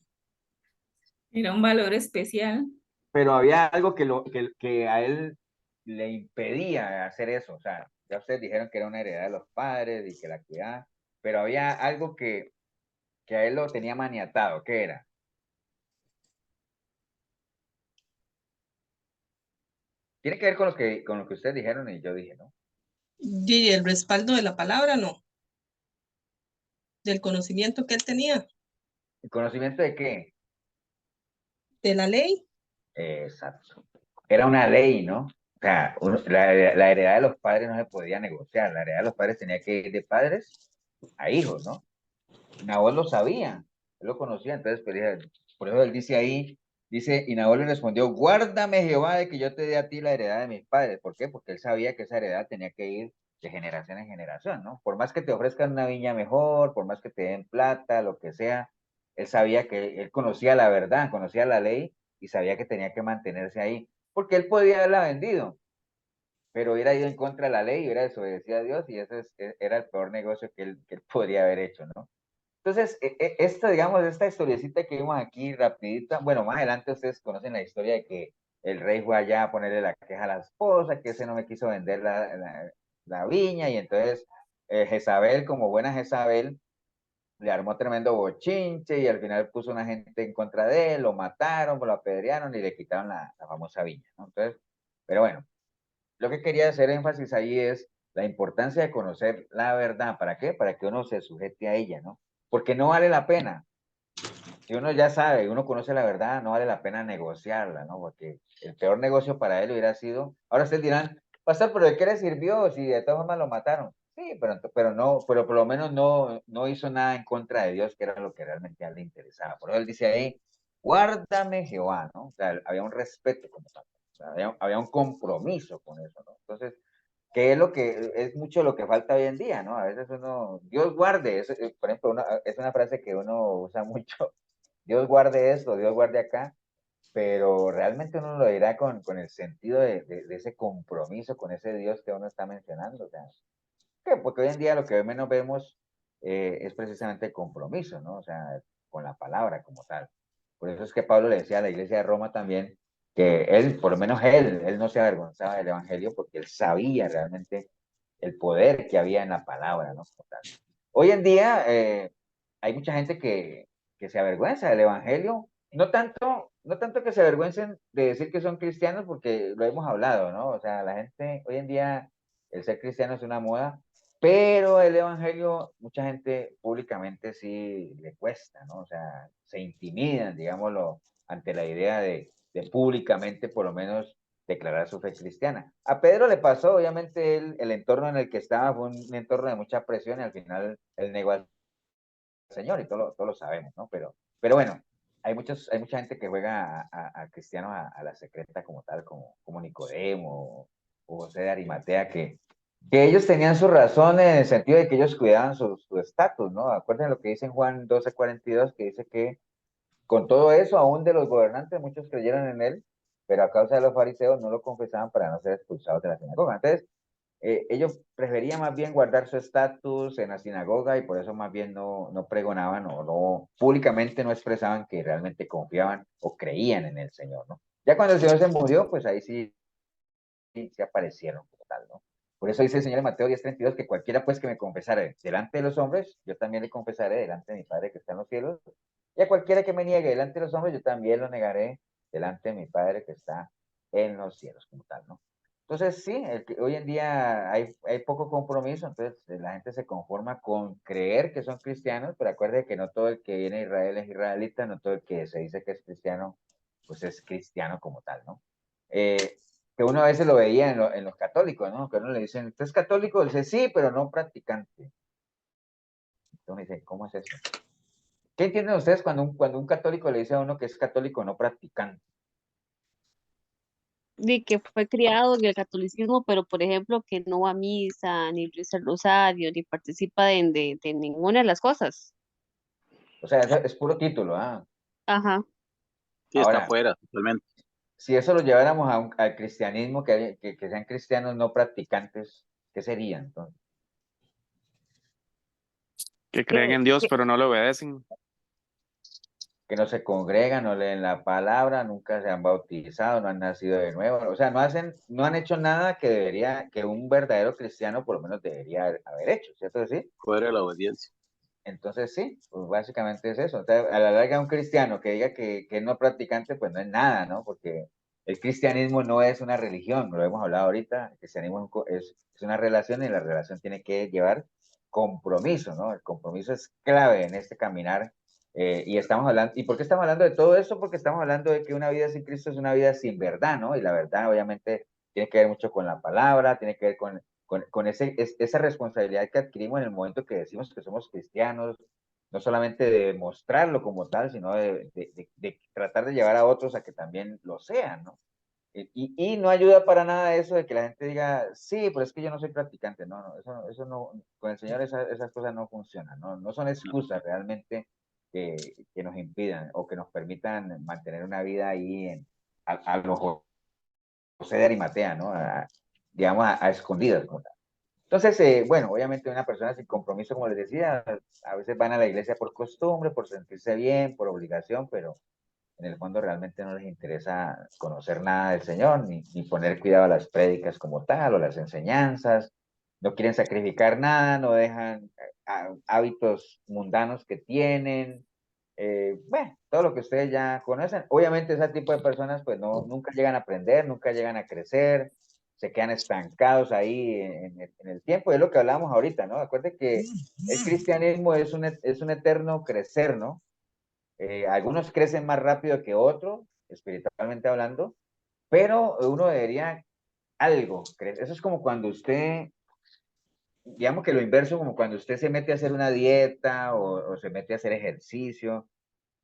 Era un valor especial. Pero había algo que a él le impedía hacer eso. O sea, ya ustedes dijeron que era una heredad de los padres y que la cuidaba, pero había algo que a él lo tenía maniatado. ¿Qué era? Tiene que ver con lo que ustedes dijeron y yo dije, ¿no? Y el respaldo de la palabra, no, del conocimiento que él tenía, ¿El conocimiento de qué? de la ley. Exacto. Era una ley, ¿no? O sea, la heredad de los padres no se podía negociar. La heredad de los padres tenía que ir de padres a hijos, ¿no? Nabot lo sabía, él lo conocía, entonces por eso él dice ahí, dice, y Nabot le respondió, guárdame Jehová de que yo te dé a ti la heredad de mis padres. ¿Por qué? Porque él sabía que esa heredad tenía que ir de generación en generación, ¿no? Por más que te ofrezcan una viña mejor, por más que te den plata, lo que sea, él sabía que él conocía la verdad, conocía la ley y sabía que tenía que mantenerse ahí, porque él podía haberla vendido, pero hubiera ido en contra de la ley, hubiera desobedecido a Dios y era el peor negocio que él podría haber hecho, ¿no? Entonces, digamos, esta historiecita que vimos aquí rapidita, bueno, más adelante ustedes conocen la historia de que el rey fue allá a ponerle la queja a la esposa, que ese no me quiso vender la viña, y entonces Jezabel, como buena Jezabel, le armó tremendo bochinche y al final puso una gente en contra de él, lo mataron, lo apedrearon y le quitaron la famosa viña, ¿no? Entonces, pero bueno, lo que quería hacer énfasis ahí es la importancia de conocer la verdad. ¿Para qué? Para que uno se sujete a ella, ¿no? Porque no vale la pena. Si uno ya sabe, uno conoce la verdad, no vale la pena negociarla, ¿no? Porque el peor negocio para él hubiera sido, ahora ustedes dirán, pastor, pero ¿de qué le sirvió si de todas formas lo mataron? Sí, pero no, pero por lo menos no hizo nada en contra de Dios, que era lo que realmente a él le interesaba. Por eso él dice ahí, guárdame Jehová, ¿no? O sea, había un respeto como tal, o sea, había un compromiso con eso, ¿no? Entonces, que es lo que, es mucho lo que falta hoy en día, ¿no? A veces uno, Dios guarde, por ejemplo, es una frase que uno usa mucho, Dios guarde esto, Dios guarde acá, pero realmente uno lo dirá con el sentido de ese compromiso con ese Dios que uno está mencionando, o sea, porque hoy en día lo que menos vemos es precisamente el compromiso, ¿no? O sea, con la palabra como tal. Por eso es que Pablo le decía a la iglesia de Roma también que él, por lo menos él no se avergonzaba del evangelio porque él sabía realmente el poder que había en la palabra, ¿no? Como tal. Hoy en día hay mucha gente que se avergüenza del evangelio, no tanto que se avergüencen de decir que son cristianos porque lo hemos hablado, ¿no? O sea, la gente hoy en día el ser cristiano es una moda, pero el evangelio, mucha gente públicamente sí le cuesta, ¿no? O sea, se intimidan, digámoslo, ante la idea de públicamente, por lo menos, declarar su fe cristiana. A Pedro le pasó, obviamente, el entorno en el que estaba fue un entorno de mucha presión y al final él negó al Señor y todo lo sabemos, ¿no? Pero bueno, hay mucha gente que juega a cristianos a la secreta como tal, como Nicodemo o José de Arimatea, que ellos tenían sus razones en el sentido de que ellos cuidaban su estatus, ¿no? Acuérdense lo que dice en Juan 12:42, que dice que con todo eso, aún de los gobernantes, muchos creyeron en él, pero a causa de los fariseos no lo confesaban para no ser expulsados de la sinagoga. Entonces, ellos preferían más bien guardar su estatus en la sinagoga y por eso más bien no pregonaban o no públicamente no expresaban que realmente confiaban o creían en el Señor, ¿no? Ya cuando el Señor se murió, pues ahí sí aparecieron como tal, ¿no? Por eso dice el Señor en Mateo 10:32 que cualquiera pues que me confesare delante de los hombres, yo también le confesaré delante de mi Padre que está en los cielos, y a cualquiera que me niegue delante de los hombres, yo también lo negaré delante de mi Padre que está en los cielos como tal, ¿no? Entonces, sí, hoy en día hay poco compromiso, entonces la gente se conforma con creer que son cristianos, pero acuerde que no todo el que viene a Israel es israelita, no todo el que se dice que es cristiano, pues es cristiano como tal, ¿no? Eh, que uno a veces lo veía en los católicos, ¿no? Que uno le dicen, ¿usted es católico? Dice, sí, pero no practicante. Entonces uno dice, ¿cómo es eso? ¿Qué entienden ustedes cuando un católico le dice a uno que es católico no practicante? De que fue criado en el catolicismo, pero por ejemplo que no va a misa, ni reza el rosario, ni participa de ninguna de las cosas. O sea, es puro título, ¿ah? Ajá. Sí, está Ahora, afuera, totalmente. si eso lo lleváramos al cristianismo, que sean cristianos no practicantes, ¿qué serían entonces? Que creen Que, en Dios, que, pero no le obedecen. Que no se congregan, no leen la palabra, nunca se han bautizado, no han nacido de nuevo, o sea, no han hecho nada que un verdadero cristiano por lo menos debería haber hecho, ¿cierto? Sí. Fuera de la obediencia. Entonces sí, pues básicamente es eso. O sea, a la larga un cristiano que diga que no practicante, pues no es nada, ¿no? Porque el cristianismo no es una religión, lo hemos hablado ahorita, el cristianismo es una relación y la relación tiene que llevar compromiso, ¿no? El compromiso es clave en este caminar. Y estamos hablando, ¿y por qué estamos hablando de todo esto? Porque estamos hablando de que una vida sin Cristo es una vida sin verdad, ¿no? Y la verdad obviamente tiene que ver mucho con la palabra, tiene que ver con esa responsabilidad que adquirimos en el momento que decimos que somos cristianos, no solamente de mostrarlo como tal, sino de tratar de llevar a otros a que también lo sean, ¿no? Y no ayuda para nada eso de que la gente diga, sí, pero es que yo no soy practicante. No, no, eso no, con el Señor esas cosas no funcionan, ¿no? No son excusas realmente que nos impidan o que nos permitan mantener una vida ahí a los José de Arimatea, ¿no? Digamos, a escondidas, como tal. Entonces, bueno, obviamente una persona sin compromiso, como les decía, a veces van a la iglesia por costumbre, por sentirse bien, por obligación, pero en el fondo realmente no les interesa conocer nada del Señor, ni poner cuidado a las prédicas como tal, o las enseñanzas, no quieren sacrificar nada, no dejan hábitos mundanos que tienen, bueno, todo lo que ustedes ya conocen. Obviamente ese tipo de personas pues nunca llegan a aprender, nunca llegan a crecer, se quedan estancados ahí en el tiempo, es lo que hablábamos ahorita, ¿no? Acuérdense que el cristianismo es un eterno crecer, ¿no? Algunos crecen más rápido que otros, espiritualmente hablando, pero uno debería algo crecer. Eso es como cuando usted digamos que lo inverso, como cuando usted se mete a hacer una dieta o se mete a hacer ejercicio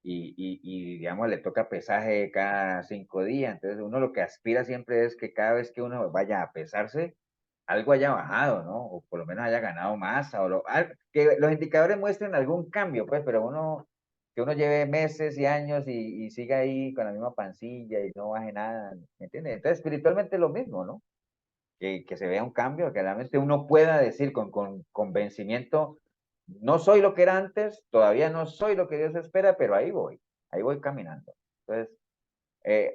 digamos, le toca pesaje cada 5 días. Entonces, uno lo que aspira siempre es que cada vez que uno vaya a pesarse, algo haya bajado, ¿no? O por lo menos haya ganado masa, que los indicadores muestren algún cambio, pues, pero que uno lleve meses y años y siga ahí con la misma pancilla y no baje nada, ¿me entiendes? Entonces, espiritualmente es lo mismo, ¿no? Que se vea un cambio, que realmente uno pueda decir con convencimiento, no soy lo que era antes, todavía no soy lo que Dios espera, pero ahí voy caminando. Entonces,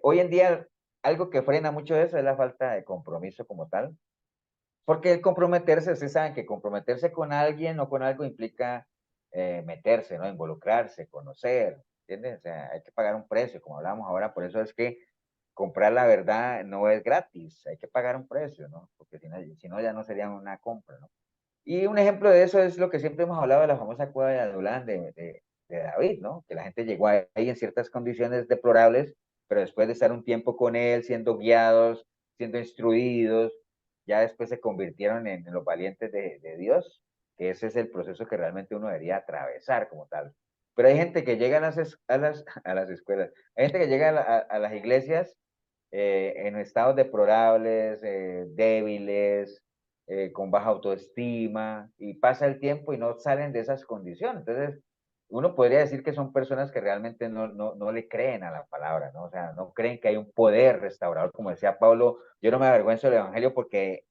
hoy en día, algo que frena mucho eso es la falta de compromiso como tal, porque el comprometerse, ustedes saben que comprometerse con alguien o con algo implica meterse, ¿no? Involucrarse, conocer, ¿entiendes? O sea, hay que pagar un precio, como hablamos ahora, por eso es que comprar la verdad no es gratis, hay que pagar un precio, ¿no? Porque si no ya no sería una compra, ¿no? Y un ejemplo de eso es lo que siempre hemos hablado de la famosa cueva de Adulán de David, ¿no? Que la gente llegó ahí en ciertas condiciones deplorables, pero después de estar un tiempo con él, siendo guiados, siendo instruidos, ya después se convirtieron en los valientes de Dios, que ese es el proceso que realmente uno debería atravesar como tal. Pero hay gente que llega a las escuelas, hay gente que llega a las iglesias en estados deplorables, débiles, con baja autoestima, y pasa el tiempo y no salen de esas condiciones. Entonces, uno podría decir que son personas que realmente no le creen a la palabra, ¿no? O sea, no creen que hay un poder restaurador, como decía Pablo, yo no me avergüenzo del Evangelio porque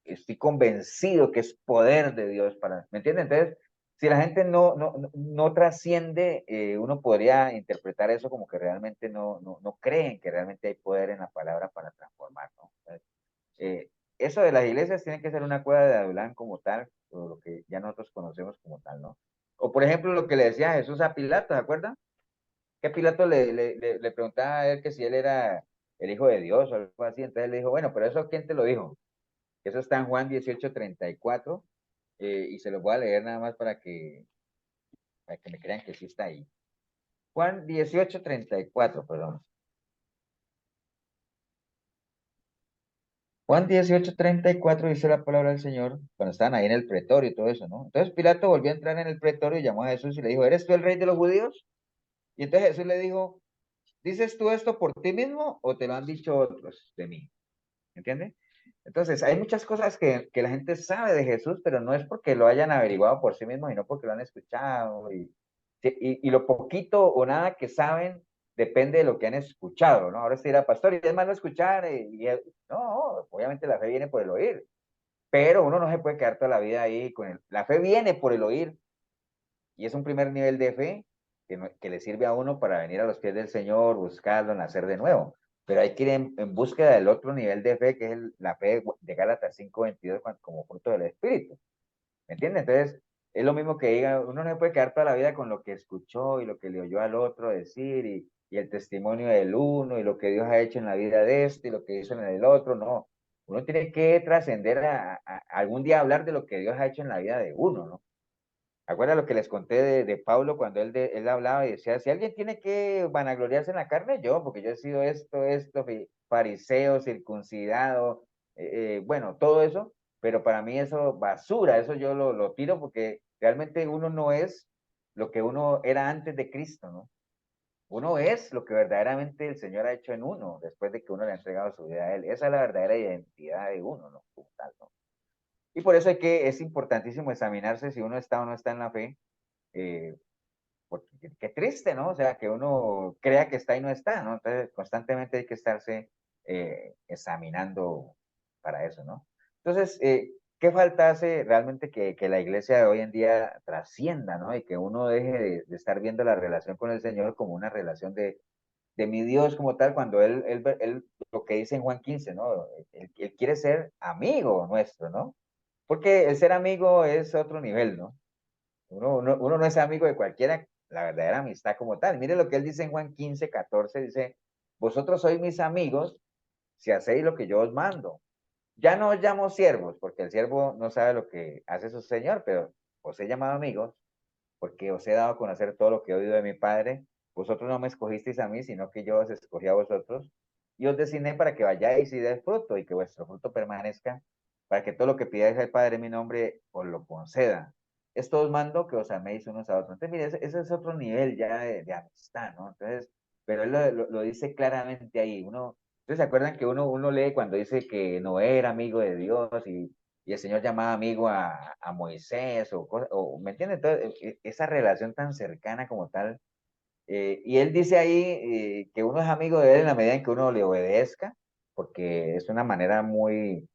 estoy convencido que es poder de Dios para, ¿me entienden? Entonces, si la gente no trasciende, uno podría interpretar eso como que realmente no creen que realmente hay poder en la palabra para transformar, ¿no? Entonces, eso de las iglesias tiene que ser una cueva de Adulán como tal, o lo que ya nosotros conocemos como tal, ¿no? O por ejemplo, lo que le decía Jesús a Pilato, ¿se acuerdan? Que Pilato le preguntaba a él que si él era el hijo de Dios o algo así, entonces él le dijo, bueno, pero eso ¿quién te lo dijo? Eso está en Juan 18:34, y se los voy a leer nada más para que me crean que sí está ahí. Juan 18:34, perdón. Juan 18:34 dice la palabra del Señor, cuando estaban ahí en el pretorio y todo eso, ¿no? Entonces Pilato volvió a entrar en el pretorio y llamó a Jesús y le dijo, ¿eres tú el rey de los judíos? Y entonces Jesús le dijo, ¿dices tú esto por ti mismo o te lo han dicho otros de mí? ¿Entiendes? Entonces, hay muchas cosas que la gente sabe de Jesús, pero no es porque lo hayan averiguado por sí mismos, sino porque lo han escuchado. Y lo poquito o nada que saben depende de lo que han escuchado, ¿no? Ahora se dirá, pastor, y es malo escuchar. No, obviamente la fe viene por el oír, pero uno no se puede quedar toda la vida ahí con el... La fe viene por el oír y es un primer nivel de fe que le sirve a uno para venir a los pies del Señor, buscarlo, nacer de nuevo. Pero hay que ir en búsqueda del otro nivel de fe, que es la fe de Gálatas 5:22 como fruto del Espíritu. ¿Me entiendes? Entonces, es lo mismo que diga, uno no se puede quedar toda la vida con lo que escuchó y lo que le oyó al otro decir y el testimonio del uno y lo que Dios ha hecho en la vida de este y lo que hizo en el otro, no. Uno tiene que trascender a algún día hablar de lo que Dios ha hecho en la vida de uno, ¿no? ¿Acuerdan lo que les conté de Pablo cuando él hablaba y decía, si alguien tiene que vanagloriarse en la carne, yo, porque yo he sido esto, fariseo, circuncidado, bueno, todo eso, pero para mí eso basura, eso yo lo tiro porque realmente uno no es lo que uno era antes de Cristo, ¿no? Uno es lo que verdaderamente el Señor ha hecho en uno después de que uno le ha entregado su vida a Él. Esa es la verdadera identidad de uno, ¿no? Como tal, ¿no? Y por eso es importantísimo examinarse si uno está o no está en la fe, eh, porque qué triste, ¿no? O sea, que uno crea que está y no está, ¿no? Entonces, constantemente hay que estarse examinando para eso, ¿no? Entonces, ¿qué falta hace realmente que la iglesia de hoy en día trascienda, ¿no? Y que uno deje de estar viendo la relación con el Señor como una relación de mi Dios como tal, cuando él lo que dice en Juan 15, ¿no? Él quiere ser amigo nuestro, ¿no? Porque el ser amigo es otro nivel, ¿no? Uno no es amigo de cualquiera, la verdadera amistad como tal. Mire lo que él dice en Juan 15:14, dice, vosotros sois mis amigos si hacéis lo que yo os mando. Ya no os llamo siervos, porque el siervo no sabe lo que hace su señor, pero os he llamado amigos, porque os he dado a conocer todo lo que he oído de mi Padre. Vosotros no me escogisteis a mí, sino que yo os escogí a vosotros, y os designé para que vayáis y deis fruto, y que vuestro fruto permanezca, para que todo lo que pidáis al Padre en mi nombre os lo conceda. Esto os mando que os améis unos a otros. Entonces, mire, ese es otro nivel ya de amistad, ¿no? Entonces, pero él lo dice claramente ahí. Ustedes se acuerdan que uno lee cuando dice que Noé era amigo de Dios y el Señor llamaba amigo a Moisés o ¿me entienden? Entonces, esa relación tan cercana como tal. Y él dice ahí que uno es amigo de él en la medida en que uno le obedezca, porque es una manera muy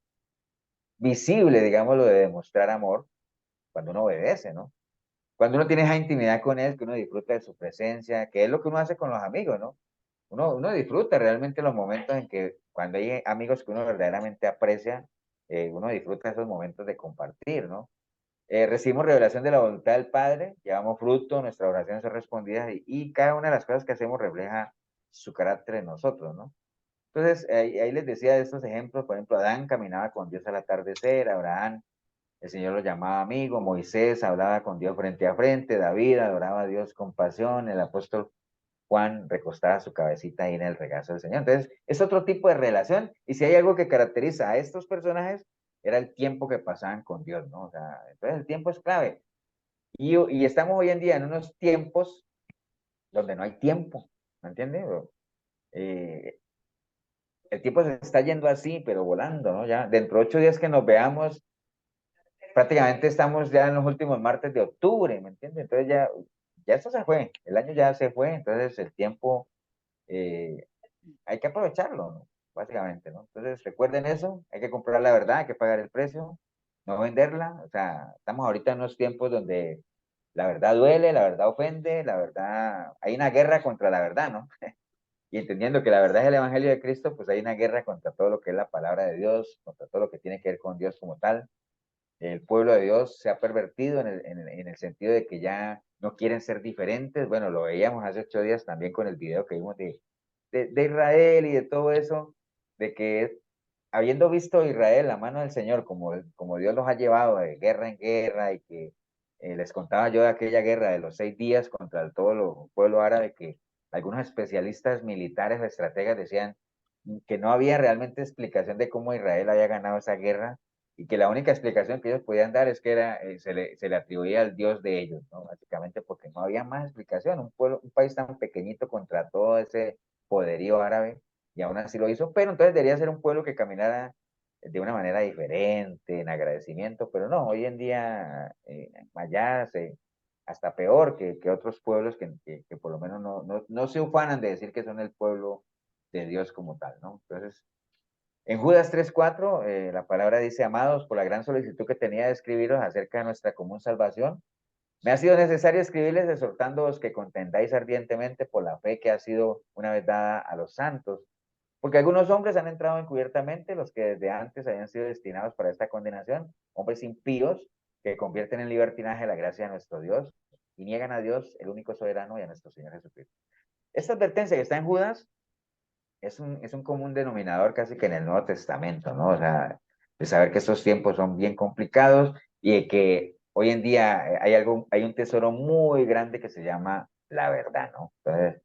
visible, digámoslo, de demostrar amor cuando uno obedece, ¿no? Cuando uno tiene esa intimidad con él, que uno disfruta de su presencia, que es lo que uno hace con los amigos, ¿no? Uno disfruta realmente los momentos en que, cuando hay amigos que uno verdaderamente aprecia, uno disfruta esos momentos de compartir, ¿no? Recibimos revelación de la voluntad del Padre, llevamos fruto, nuestras oraciones son respondidas y cada una de las cosas que hacemos refleja su carácter en nosotros, ¿no? Entonces, ahí les decía de estos ejemplos, por ejemplo, Adán caminaba con Dios al atardecer, Abraham, el Señor lo llamaba amigo, Moisés hablaba con Dios frente a frente, David adoraba a Dios con pasión, el apóstol Juan recostaba su cabecita ahí en el regazo del Señor. Entonces, es otro tipo de relación. Y si hay algo que caracteriza a estos personajes, era el tiempo que pasaban con Dios, ¿no? O sea, entonces el tiempo es clave. Y estamos hoy en día en unos tiempos donde no hay tiempo, ¿me entiendes? Eh, el tiempo se está yendo así, pero volando, ¿no? Ya dentro de 8 días que nos veamos, prácticamente estamos ya en los últimos martes de octubre, ¿me entiendes? Entonces ya esto se fue, el año ya se fue, entonces el tiempo eh, hay que aprovecharlo, ¿no? Básicamente, ¿no? Entonces recuerden eso, hay que comprar la verdad, hay que pagar el precio, no venderla, o sea, estamos ahorita en unos tiempos donde la verdad duele, la verdad ofende, la verdad, hay una guerra contra la verdad, ¿no? Y entendiendo que la verdad es el Evangelio de Cristo, pues hay una guerra contra todo lo que es la palabra de Dios, contra todo lo que tiene que ver con Dios como tal. El pueblo de Dios se ha pervertido en el sentido de que ya no quieren ser diferentes. Bueno, lo veíamos hace 8 días también con el video que vimos de Israel y de todo eso, de que habiendo visto Israel la mano del Señor, como Dios los ha llevado de guerra en guerra y que les contaba yo de aquella guerra de los 6 días contra todo el pueblo árabe, que algunos especialistas militares o estrategas decían que no había realmente explicación de cómo Israel había ganado esa guerra y que la única explicación que ellos podían dar es que se le atribuía al Dios de ellos, ¿no? Básicamente porque no había más explicación. Un país tan pequeñito contra todo ese poderío árabe y aún así lo hizo, pero entonces debería ser un pueblo que caminara de una manera diferente, en agradecimiento, pero no, hoy en día allá hasta peor que otros pueblos que por lo menos no se ufanan de decir que son el pueblo de Dios como tal, ¿no? Entonces, en Judas 3:4, la palabra dice, amados, por la gran solicitud que tenía de escribiros acerca de nuestra común salvación, me ha sido necesario escribirles exhortándoos que contendáis ardientemente por la fe que ha sido una vez dada a los santos, porque algunos hombres han entrado encubiertamente, los que desde antes habían sido destinados para esta condenación, hombres impíos que convierten en libertinaje la gracia de nuestro Dios y niegan a Dios, el único soberano, y a nuestro Señor Jesucristo. Esta advertencia que está en Judas es un común denominador casi que en el Nuevo Testamento, ¿no? O sea, de saber que estos tiempos son bien complicados y que hoy en día hay un tesoro muy grande que se llama la verdad, ¿no? Entonces,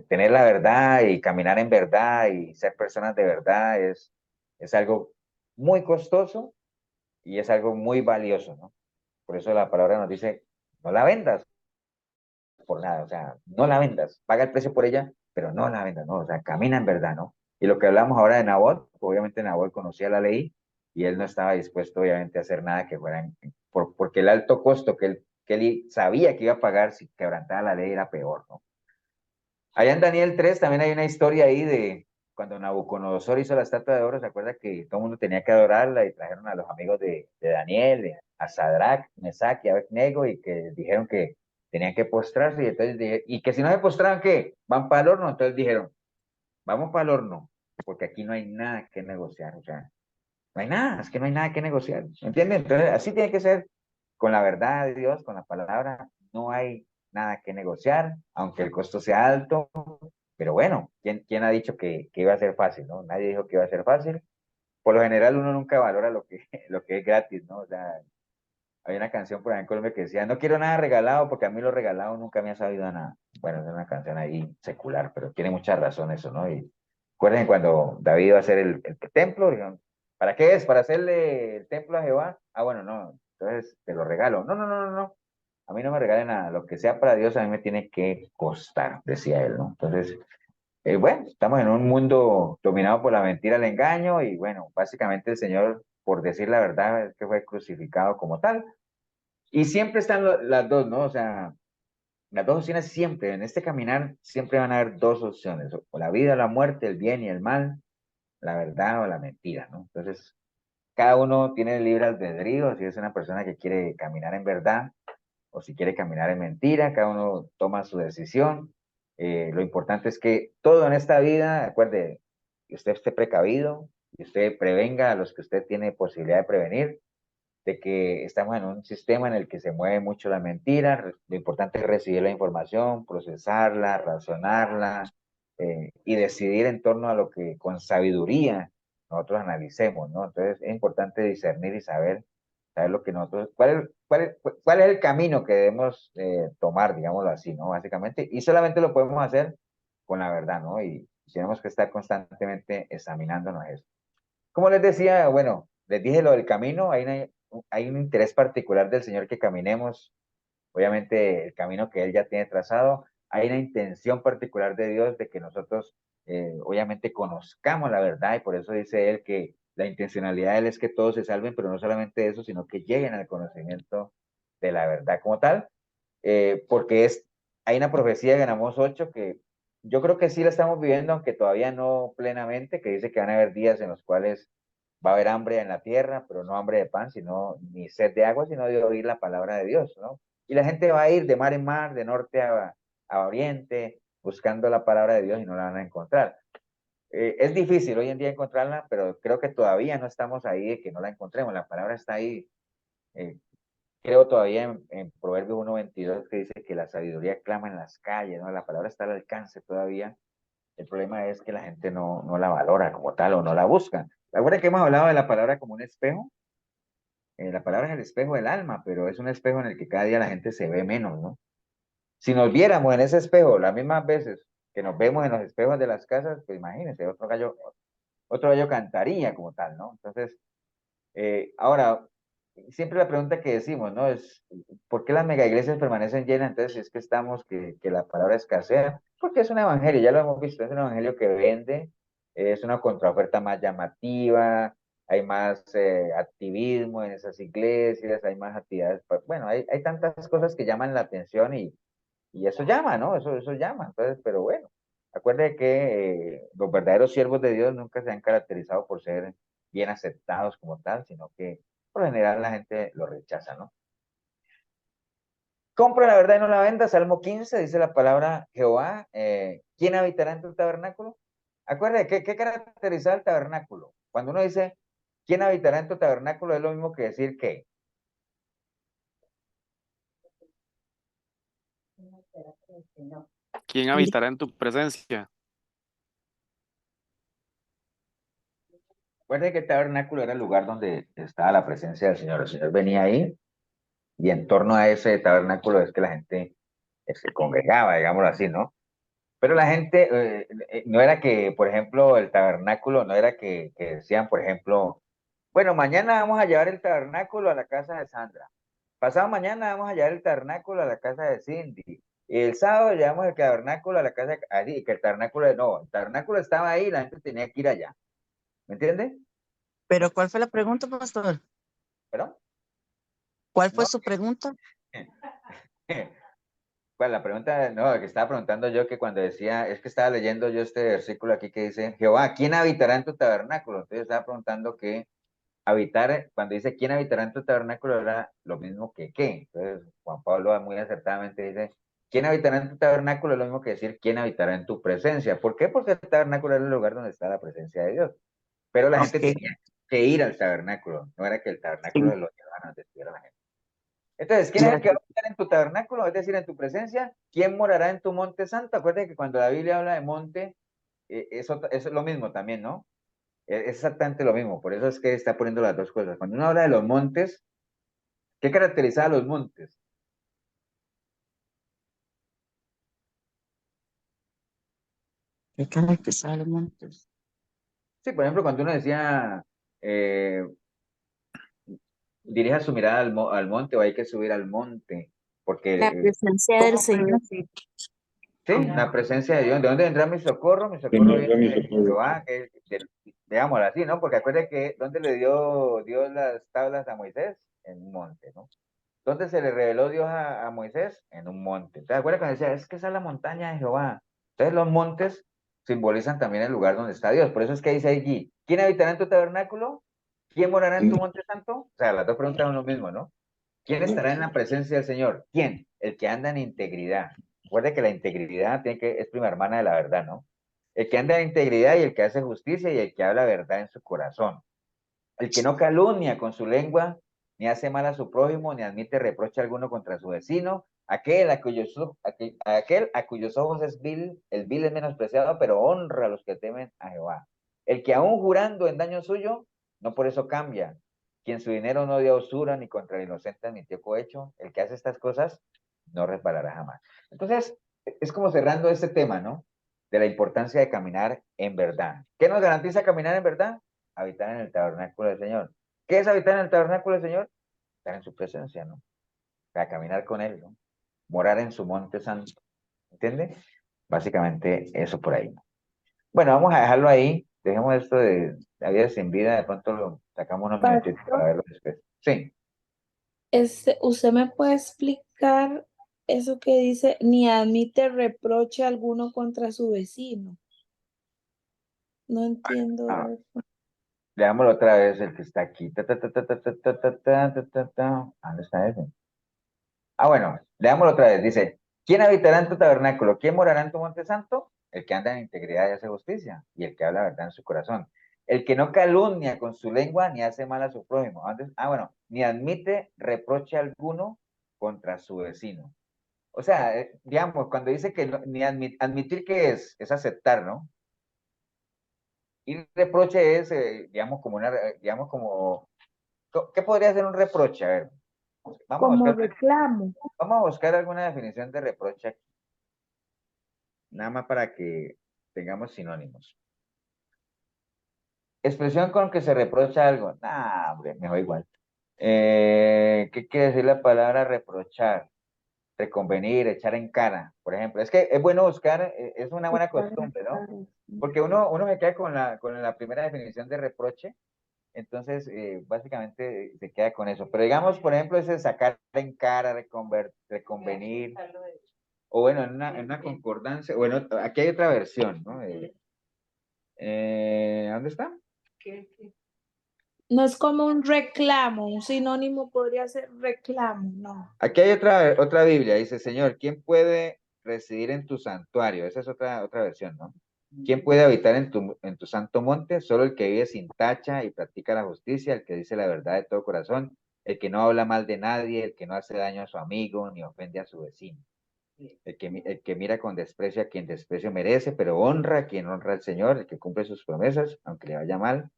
tener la verdad y caminar en verdad y ser personas de verdad es algo muy costoso y es algo muy valioso, ¿no? Por eso la palabra nos dice, no la vendas por nada, o sea, no la vendas, paga el precio por ella, pero no la vendas, ¿no? O sea, camina en verdad, ¿no? Y lo que hablamos ahora de Nabot, obviamente Nabot conocía la ley y él no estaba dispuesto, obviamente, a hacer nada que fuera, porque el alto costo que él sabía que iba a pagar si quebrantaba la ley era peor, ¿no? Allá en Daniel 3 también hay una historia ahí de cuando Nabucodonosor hizo la estatua de oro, ¿se acuerda que todo el mundo tenía que adorarla y trajeron a los amigos de Daniel, a Sadrach, Mesach y Abednego y que dijeron que tenían que postrarse y entonces y que si no se postraban, ¿qué? Van para el horno, entonces dijeron, vamos para el horno, porque aquí no hay nada que negociar, o sea, no hay nada, es que no hay nada que negociar, ¿entienden? Entonces así tiene que ser con la verdad de Dios, con la palabra, no hay nada que negociar, aunque el costo sea alto, pero bueno, ¿quién ha dicho que iba a ser fácil, no? Nadie dijo que iba a ser fácil. Por lo general uno nunca valora lo que es gratis, ¿no? O sea, hay una canción por ahí en Colombia que decía, no quiero nada regalado porque a mí lo regalado nunca me ha sabido a nada. Bueno, es una canción ahí secular, pero tiene mucha razón eso, ¿no? Y recuerden cuando David iba a hacer el templo, dijeron, ¿Para qué es? ¿Para hacerle el templo a Jehová? Ah, bueno, no, entonces te lo regalo. No, no, no, no, no. A mí no me regalen nada. Lo que sea para Dios a mí me tiene que costar, decía él, ¿no? Entonces, bueno, estamos en un mundo dominado por la mentira, el engaño, y bueno, básicamente el Señor, por decir la verdad, es que fue crucificado como tal. Y siempre están las dos, ¿no? O sea, las dos opciones siempre, en este caminar siempre van a haber dos opciones, o la vida o la muerte, el bien y el mal, la verdad o la mentira, ¿no? Entonces, cada uno tiene libre albedrío, si es una persona que quiere caminar en verdad o si quiere caminar en mentira, cada uno toma su decisión. Lo importante es que todo en esta vida, acuerde, que usted esté precavido, que usted prevenga a los que usted tiene posibilidad de prevenir, de que estamos en un sistema en el que se mueve mucho la mentira. Lo importante es recibir la información, procesarla, razonarla y decidir en torno a lo que con sabiduría nosotros analicemos, ¿no? Entonces es importante discernir y saber lo que nosotros, cuál es el camino que debemos tomar, digámoslo así, ¿no? Básicamente, y solamente lo podemos hacer con la verdad, ¿no? Y tenemos que estar constantemente examinándonos eso. Como les decía, bueno, les dije lo del camino, hay un interés particular del Señor que caminemos, obviamente el camino que Él ya tiene trazado, hay una intención particular de Dios de que nosotros obviamente conozcamos la verdad y por eso dice Él que la intencionalidad de Él es que todos se salven, pero no solamente eso, sino que lleguen al conocimiento de la verdad como tal, porque hay una profecía de Amos 8 que yo creo que sí la estamos viviendo, aunque todavía no plenamente, que dice que van a haber días en los cuales va a haber hambre en la tierra, pero no hambre de pan, sino ni sed de agua, sino de oír la palabra de Dios, ¿no? Y la gente va a ir de mar en mar, de norte a oriente, buscando la palabra de Dios y no la van a encontrar. Es difícil hoy en día encontrarla, pero creo que todavía no estamos ahí de que no la encontremos. La palabra está ahí. Eh, Creo todavía en Proverbios 1:22 que dice que la sabiduría clama en las calles, ¿no? La palabra está al alcance todavía. El problema es que la gente no la valora como tal o no la busca. Recuerda que hemos hablado de la palabra como un espejo. La palabra es el espejo del alma, pero es un espejo en el que cada día la gente se ve menos, ¿no? Si nos viéramos en ese espejo las mismas veces que nos vemos en los espejos de las casas, pues imagínense, otro gallo cantaría como tal, ¿no? Entonces, ahora, siempre la pregunta que decimos, ¿no? Es, ¿por qué las mega iglesias permanecen llenas? Entonces, si es que estamos, que la palabra escasea, porque es un evangelio, ya lo hemos visto, es un evangelio que vende, es una contraoferta más llamativa, hay más activismo en esas iglesias, hay más actividades, bueno, hay tantas cosas que llaman la atención y eso llama, ¿no? Eso llama, entonces, pero bueno, acuerde que los verdaderos siervos de Dios nunca se han caracterizado por ser bien aceptados como tal, sino que por lo general la gente lo rechaza, ¿no? Compra la verdad y no la venda, Salmo 15, dice la palabra Jehová, ¿quién habitará en tu tabernáculo? Acuérdate, ¿qué caracteriza el tabernáculo? Cuando uno dice, ¿quién habitará en tu tabernáculo? Es lo mismo que decir que. ¿Quién habitará en tu presencia? Acuérdate que el tabernáculo era el lugar donde estaba la presencia del Señor. El Señor venía ahí y en torno a ese tabernáculo es que la gente se congregaba, digámoslo así, ¿no? Pero la gente, no era que, por ejemplo, el tabernáculo, no era que decían, por ejemplo, bueno, mañana vamos a llevar el tabernáculo a la casa de Sandra. Pasado mañana vamos a llevar el tabernáculo a la casa de Cindy. Y el sábado llevamos el tabernáculo a la casa de... Así, que el tabernáculo, no, el tabernáculo estaba ahí, la gente tenía que ir allá. ¿Me entiendes? Pero ¿cuál fue la pregunta, pastor? ¿Perdón? ¿Cuál fue No. su pregunta? Bueno, la pregunta, no, que estaba preguntando yo que cuando decía, es que estaba leyendo yo este versículo aquí que dice, Jehová, ¿quién habitará en tu tabernáculo? Entonces estaba preguntando que habitar, cuando dice, ¿quién habitará en tu tabernáculo? Era lo mismo que qué. Entonces Juan Pablo muy acertadamente dice, ¿quién habitará en tu tabernáculo? Es lo mismo que decir, ¿quién habitará en tu presencia? ¿Por qué? Porque el tabernáculo era el lugar donde está la presencia de Dios. Pero la gente Ok, tenía que ir al tabernáculo, no era que el tabernáculo sí, lo llevaran a donde estuviera la gente. Entonces, ¿quién es el ya, que va a estar en tu tabernáculo? Es decir, en tu presencia. ¿Quién morará en tu monte santo? Acuérdense que cuando la Biblia habla de monte, eso es lo mismo también, ¿no? Es exactamente lo mismo. Por eso es que está poniendo las dos cosas. Cuando uno habla de los montes, ¿qué caracteriza a los montes? ¿qué cara que sale, montes? Sí, por ejemplo, cuando uno decía, eh, dirija su mirada al monte, o hay que subir al monte, porque La presencia del Señor. sí, la presencia de Dios. ¿De dónde vendrá mi socorro? Mi ¿Dónde socorro vendrá mi viene de socorro? Jehová, veámoslo así, ¿no? Porque acuérdate que ¿dónde le dio Dios las tablas a Moisés? En un monte, ¿no? ¿Dónde se le reveló Dios a Moisés? En un monte. ¿Te acuerdas cuando decía, es que esa es la montaña de Jehová? Entonces los montes simbolizan también el lugar donde está Dios. Por eso es que dice allí, ¿quién habitará en tu tabernáculo? ¿Quién morará en tu monte santo? O sea, las dos preguntas son lo mismo, ¿no? ¿Quién estará en la presencia del Señor? ¿Quién? El que anda en integridad. Recuerde que la integridad es prima hermana de la verdad, ¿no? El que anda en integridad y el que hace justicia y el que habla verdad en su corazón. El que no calumnia con su lengua, ni hace mal a su prójimo, ni admite reproche alguno contra su vecino, aquel a cuyos ojos es vil, el vil es menospreciado, pero honra a los que temen a Jehová. El que aún jurando en daño suyo, no por eso cambia. Quien su dinero no dio usura, ni contra el inocente admitió cohecho, el que hace estas cosas, no resbalará jamás. Entonces, es como cerrando este tema, ¿no? De la importancia de caminar en verdad. ¿Qué nos garantiza caminar en verdad? Habitar en el tabernáculo del Señor. ¿Qué es habitar en el tabernáculo del Señor? Estar en su presencia, ¿no? Para caminar con Él, ¿no? Morar en su monte santo. ¿Entiende? Básicamente eso por ahí. Bueno, vamos a dejarlo ahí. Dejemos esto de la vida sin vida. De pronto lo sacamos unos minutitos para verlo después. Sí. ¿Usted me puede explicar eso que dice, ni admite reproche alguno contra su vecino? No entiendo Ah, eso. leámoslo otra vez, el que está aquí. ¿Dónde está ese? Ah, bueno, leámoslo otra vez. Dice, ¿quién habitará en tu tabernáculo? ¿Quién morará en tu monte santo? El que anda en integridad y hace justicia, y el que habla verdad en su corazón. El que no calumnia con su lengua, ni hace mal a su prójimo. Bueno, ni admite reproche alguno contra su vecino. O sea, digamos, cuando dice que ni admitir que es aceptar, ¿no? Y reproche es, digamos, ¿qué podría ser un reproche? A ver, vamos a Como buscar, reclamo. vamos a buscar alguna definición de reproche aquí. Nada más para que tengamos sinónimos. Expresión con que se reprocha algo. Nah, hombre, me va igual. ¿Qué quiere decir la palabra reprochar? Reconvenir, echar en cara, por ejemplo. Es que es bueno buscar, es una buena costumbre, ¿no? Porque uno se queda con la primera definición de reproche, entonces básicamente se queda con eso. Pero digamos, por ejemplo, ese sacar en cara, reconvenir, o bueno, en una concordancia, bueno, aquí hay otra versión, ¿no? ¿Dónde está? No es como un reclamo, un sinónimo podría ser reclamo, no. Aquí hay otra Biblia, dice, Señor, ¿quién puede residir en tu santuario? Esa es otra versión, ¿no? ¿Quién puede habitar en tu santo monte? Solo el que vive sin tacha y practica la justicia, el que dice la verdad de todo corazón, el que no habla mal de nadie, el que no hace daño a su amigo ni ofende a su vecino. El que mira con desprecio a quien desprecio merece, pero honra a quien honra al Señor, el que cumple sus promesas, aunque le vaya mal,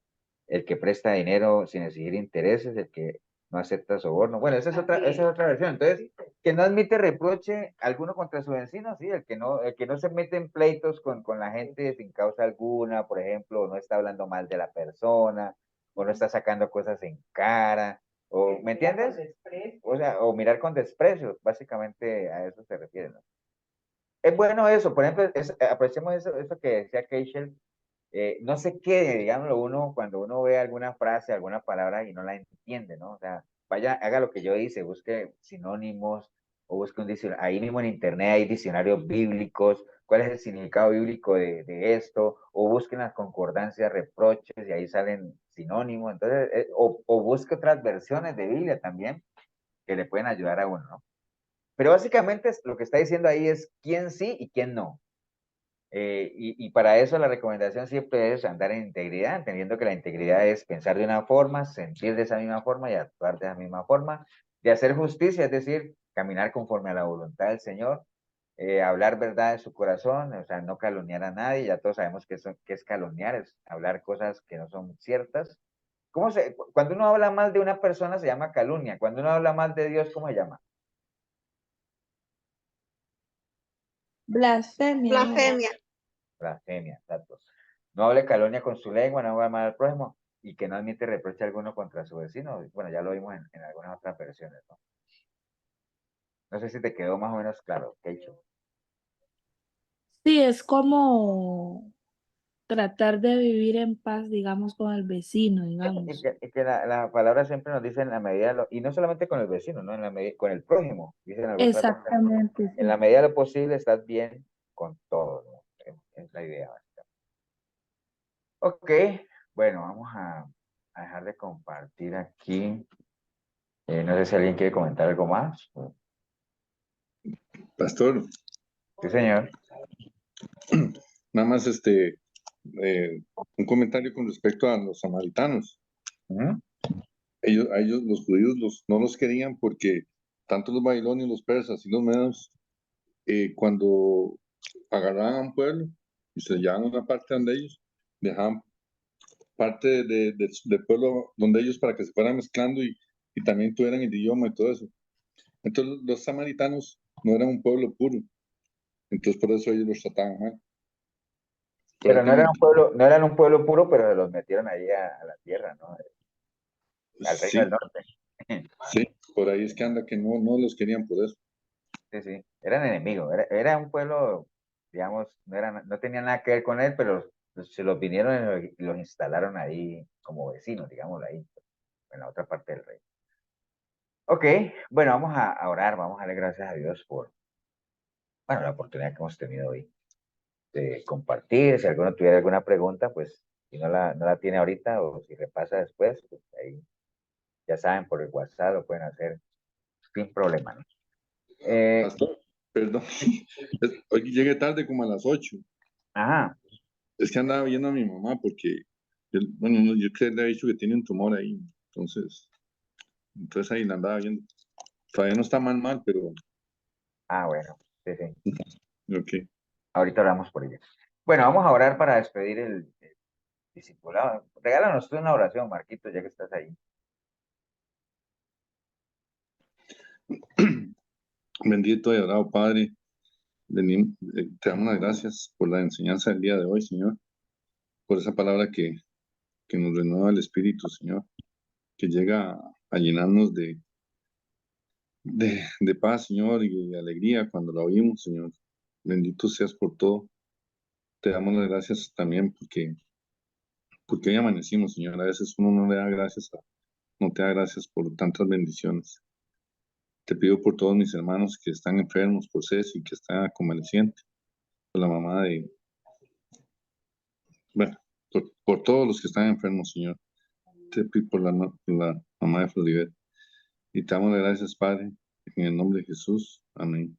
el que presta dinero sin exigir intereses, el que no acepta soborno. Bueno, esa es otra versión. Entonces, que no admite reproche alguno contra su vecino, sí, el que no se mete en pleitos con la gente sin causa alguna, por ejemplo, o no está hablando mal de la persona, o no está sacando cosas en cara, o, ¿me entiendes? O sea, o mirar con desprecio, básicamente a eso se refiere, ¿no? Es bueno eso, por ejemplo, aprovechemos eso que decía Keishel, no se quede, digámoslo uno, cuando uno ve alguna frase, alguna palabra y no la entiende, ¿no? O sea, vaya, haga lo que yo hice, busque sinónimos o busque un diccionario. Ahí mismo en internet hay diccionarios bíblicos, cuál es el significado bíblico de esto, o busquen las concordancias, reproches, y ahí salen sinónimos. Entonces, o busque otras versiones de Biblia también que le pueden ayudar a uno, ¿no? Pero básicamente lo que está diciendo ahí es quién sí y quién no. Y para eso la recomendación siempre es andar en integridad, entendiendo que la integridad es pensar de una forma, sentir de esa misma forma y actuar de esa misma forma, de hacer justicia, es decir, caminar conforme a la voluntad del Señor, hablar verdad de su corazón, o sea, no calumniar a nadie, ya todos sabemos que es calumniar, es hablar cosas que no son ciertas. Cuando uno habla mal de una persona se llama calumnia, cuando uno habla mal de Dios, ¿cómo se llama? Blasfemia, no. Blasfemia. Blasfemia, exacto. No hable calumnia con su lengua, no hable mal al prójimo. y que no admite reproche alguno contra su vecino. Bueno, ya lo vimos en algunas otras versiones, ¿no? No sé si te quedó más o menos claro, Keicho. Sí, es como tratar de vivir en paz, digamos, con el vecino, Y digamos. que la palabra siempre nos dice en la medida, y no solamente con el vecino, ¿no? En la medida, con el prójimo, dicen algunas veces. Exactamente, En la sí. medida de lo posible estás bien con todo, ¿no? Es la idea, básicamente. Ok, bueno, vamos a dejar de compartir aquí. No sé si alguien quiere comentar algo más. Pastor, Sí, señor. nada más un comentario con respecto a los samaritanos. Ujú. A ellos, los judíos, no los querían porque tanto los babilonios, los persas y los medos, cuando agarraban a un pueblo y se llevaban a una parte donde ellos, dejaban parte del pueblo donde ellos para que se fueran mezclando y también tuvieran el idioma y todo eso. Entonces los samaritanos no eran un pueblo puro, entonces por eso ellos los trataban mal. Por ahí Pero no tengo eran un pueblo, no eran un pueblo puro, pero se los metieron ahí a la tierra, ¿no? Al reino del sí, norte. sí, por ahí es que anda que no los querían por eso. Sí, sí. Eran enemigos. Era un pueblo, digamos, no tenían nada que ver con él, pero se los vinieron y los instalaron ahí como vecinos, digámoslo ahí, en la otra parte del reino. Ok, bueno, vamos a orar, vamos a darle gracias a Dios por, bueno, la oportunidad que hemos tenido hoy de compartir. Si alguno tuviera alguna pregunta, pues si no la tiene ahorita o si repasa después, pues ahí ya saben, por el WhatsApp lo pueden hacer sin problema, ¿no? Pastor, perdón, hoy llegué tarde como a las 8. Ajá, Es que andaba viendo a mi mamá porque, bueno, yo que le he dicho que tiene un tumor ahí, entonces ahí la andaba viendo. Todavía no está mal, pero bueno, sí, sí. ok. Ahorita oramos por ella. Bueno, vamos a orar para despedir el discipulado. Regálanos tú una oración, Marquito, ya que estás ahí. Bendito y adorado Padre, te damos las gracias por la enseñanza del día de hoy, Señor, por esa palabra que nos renueva el Espíritu, Señor, que llega a llenarnos de paz, Señor, y de alegría cuando la oímos, Señor. Bendito seas por todo. Te damos las gracias también porque hoy amanecimos, Señor. A veces uno no le da gracias, no te da gracias por tantas bendiciones. Te pido por todos mis hermanos que están enfermos, por Ceci, que está convaleciente, por la mamá bueno, por todos los que están enfermos, Señor. Te pido por la mamá de Floribet. Y te damos las gracias, Padre, en el nombre de Jesús. Amén.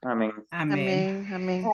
Amén. Amén. Amén, amén.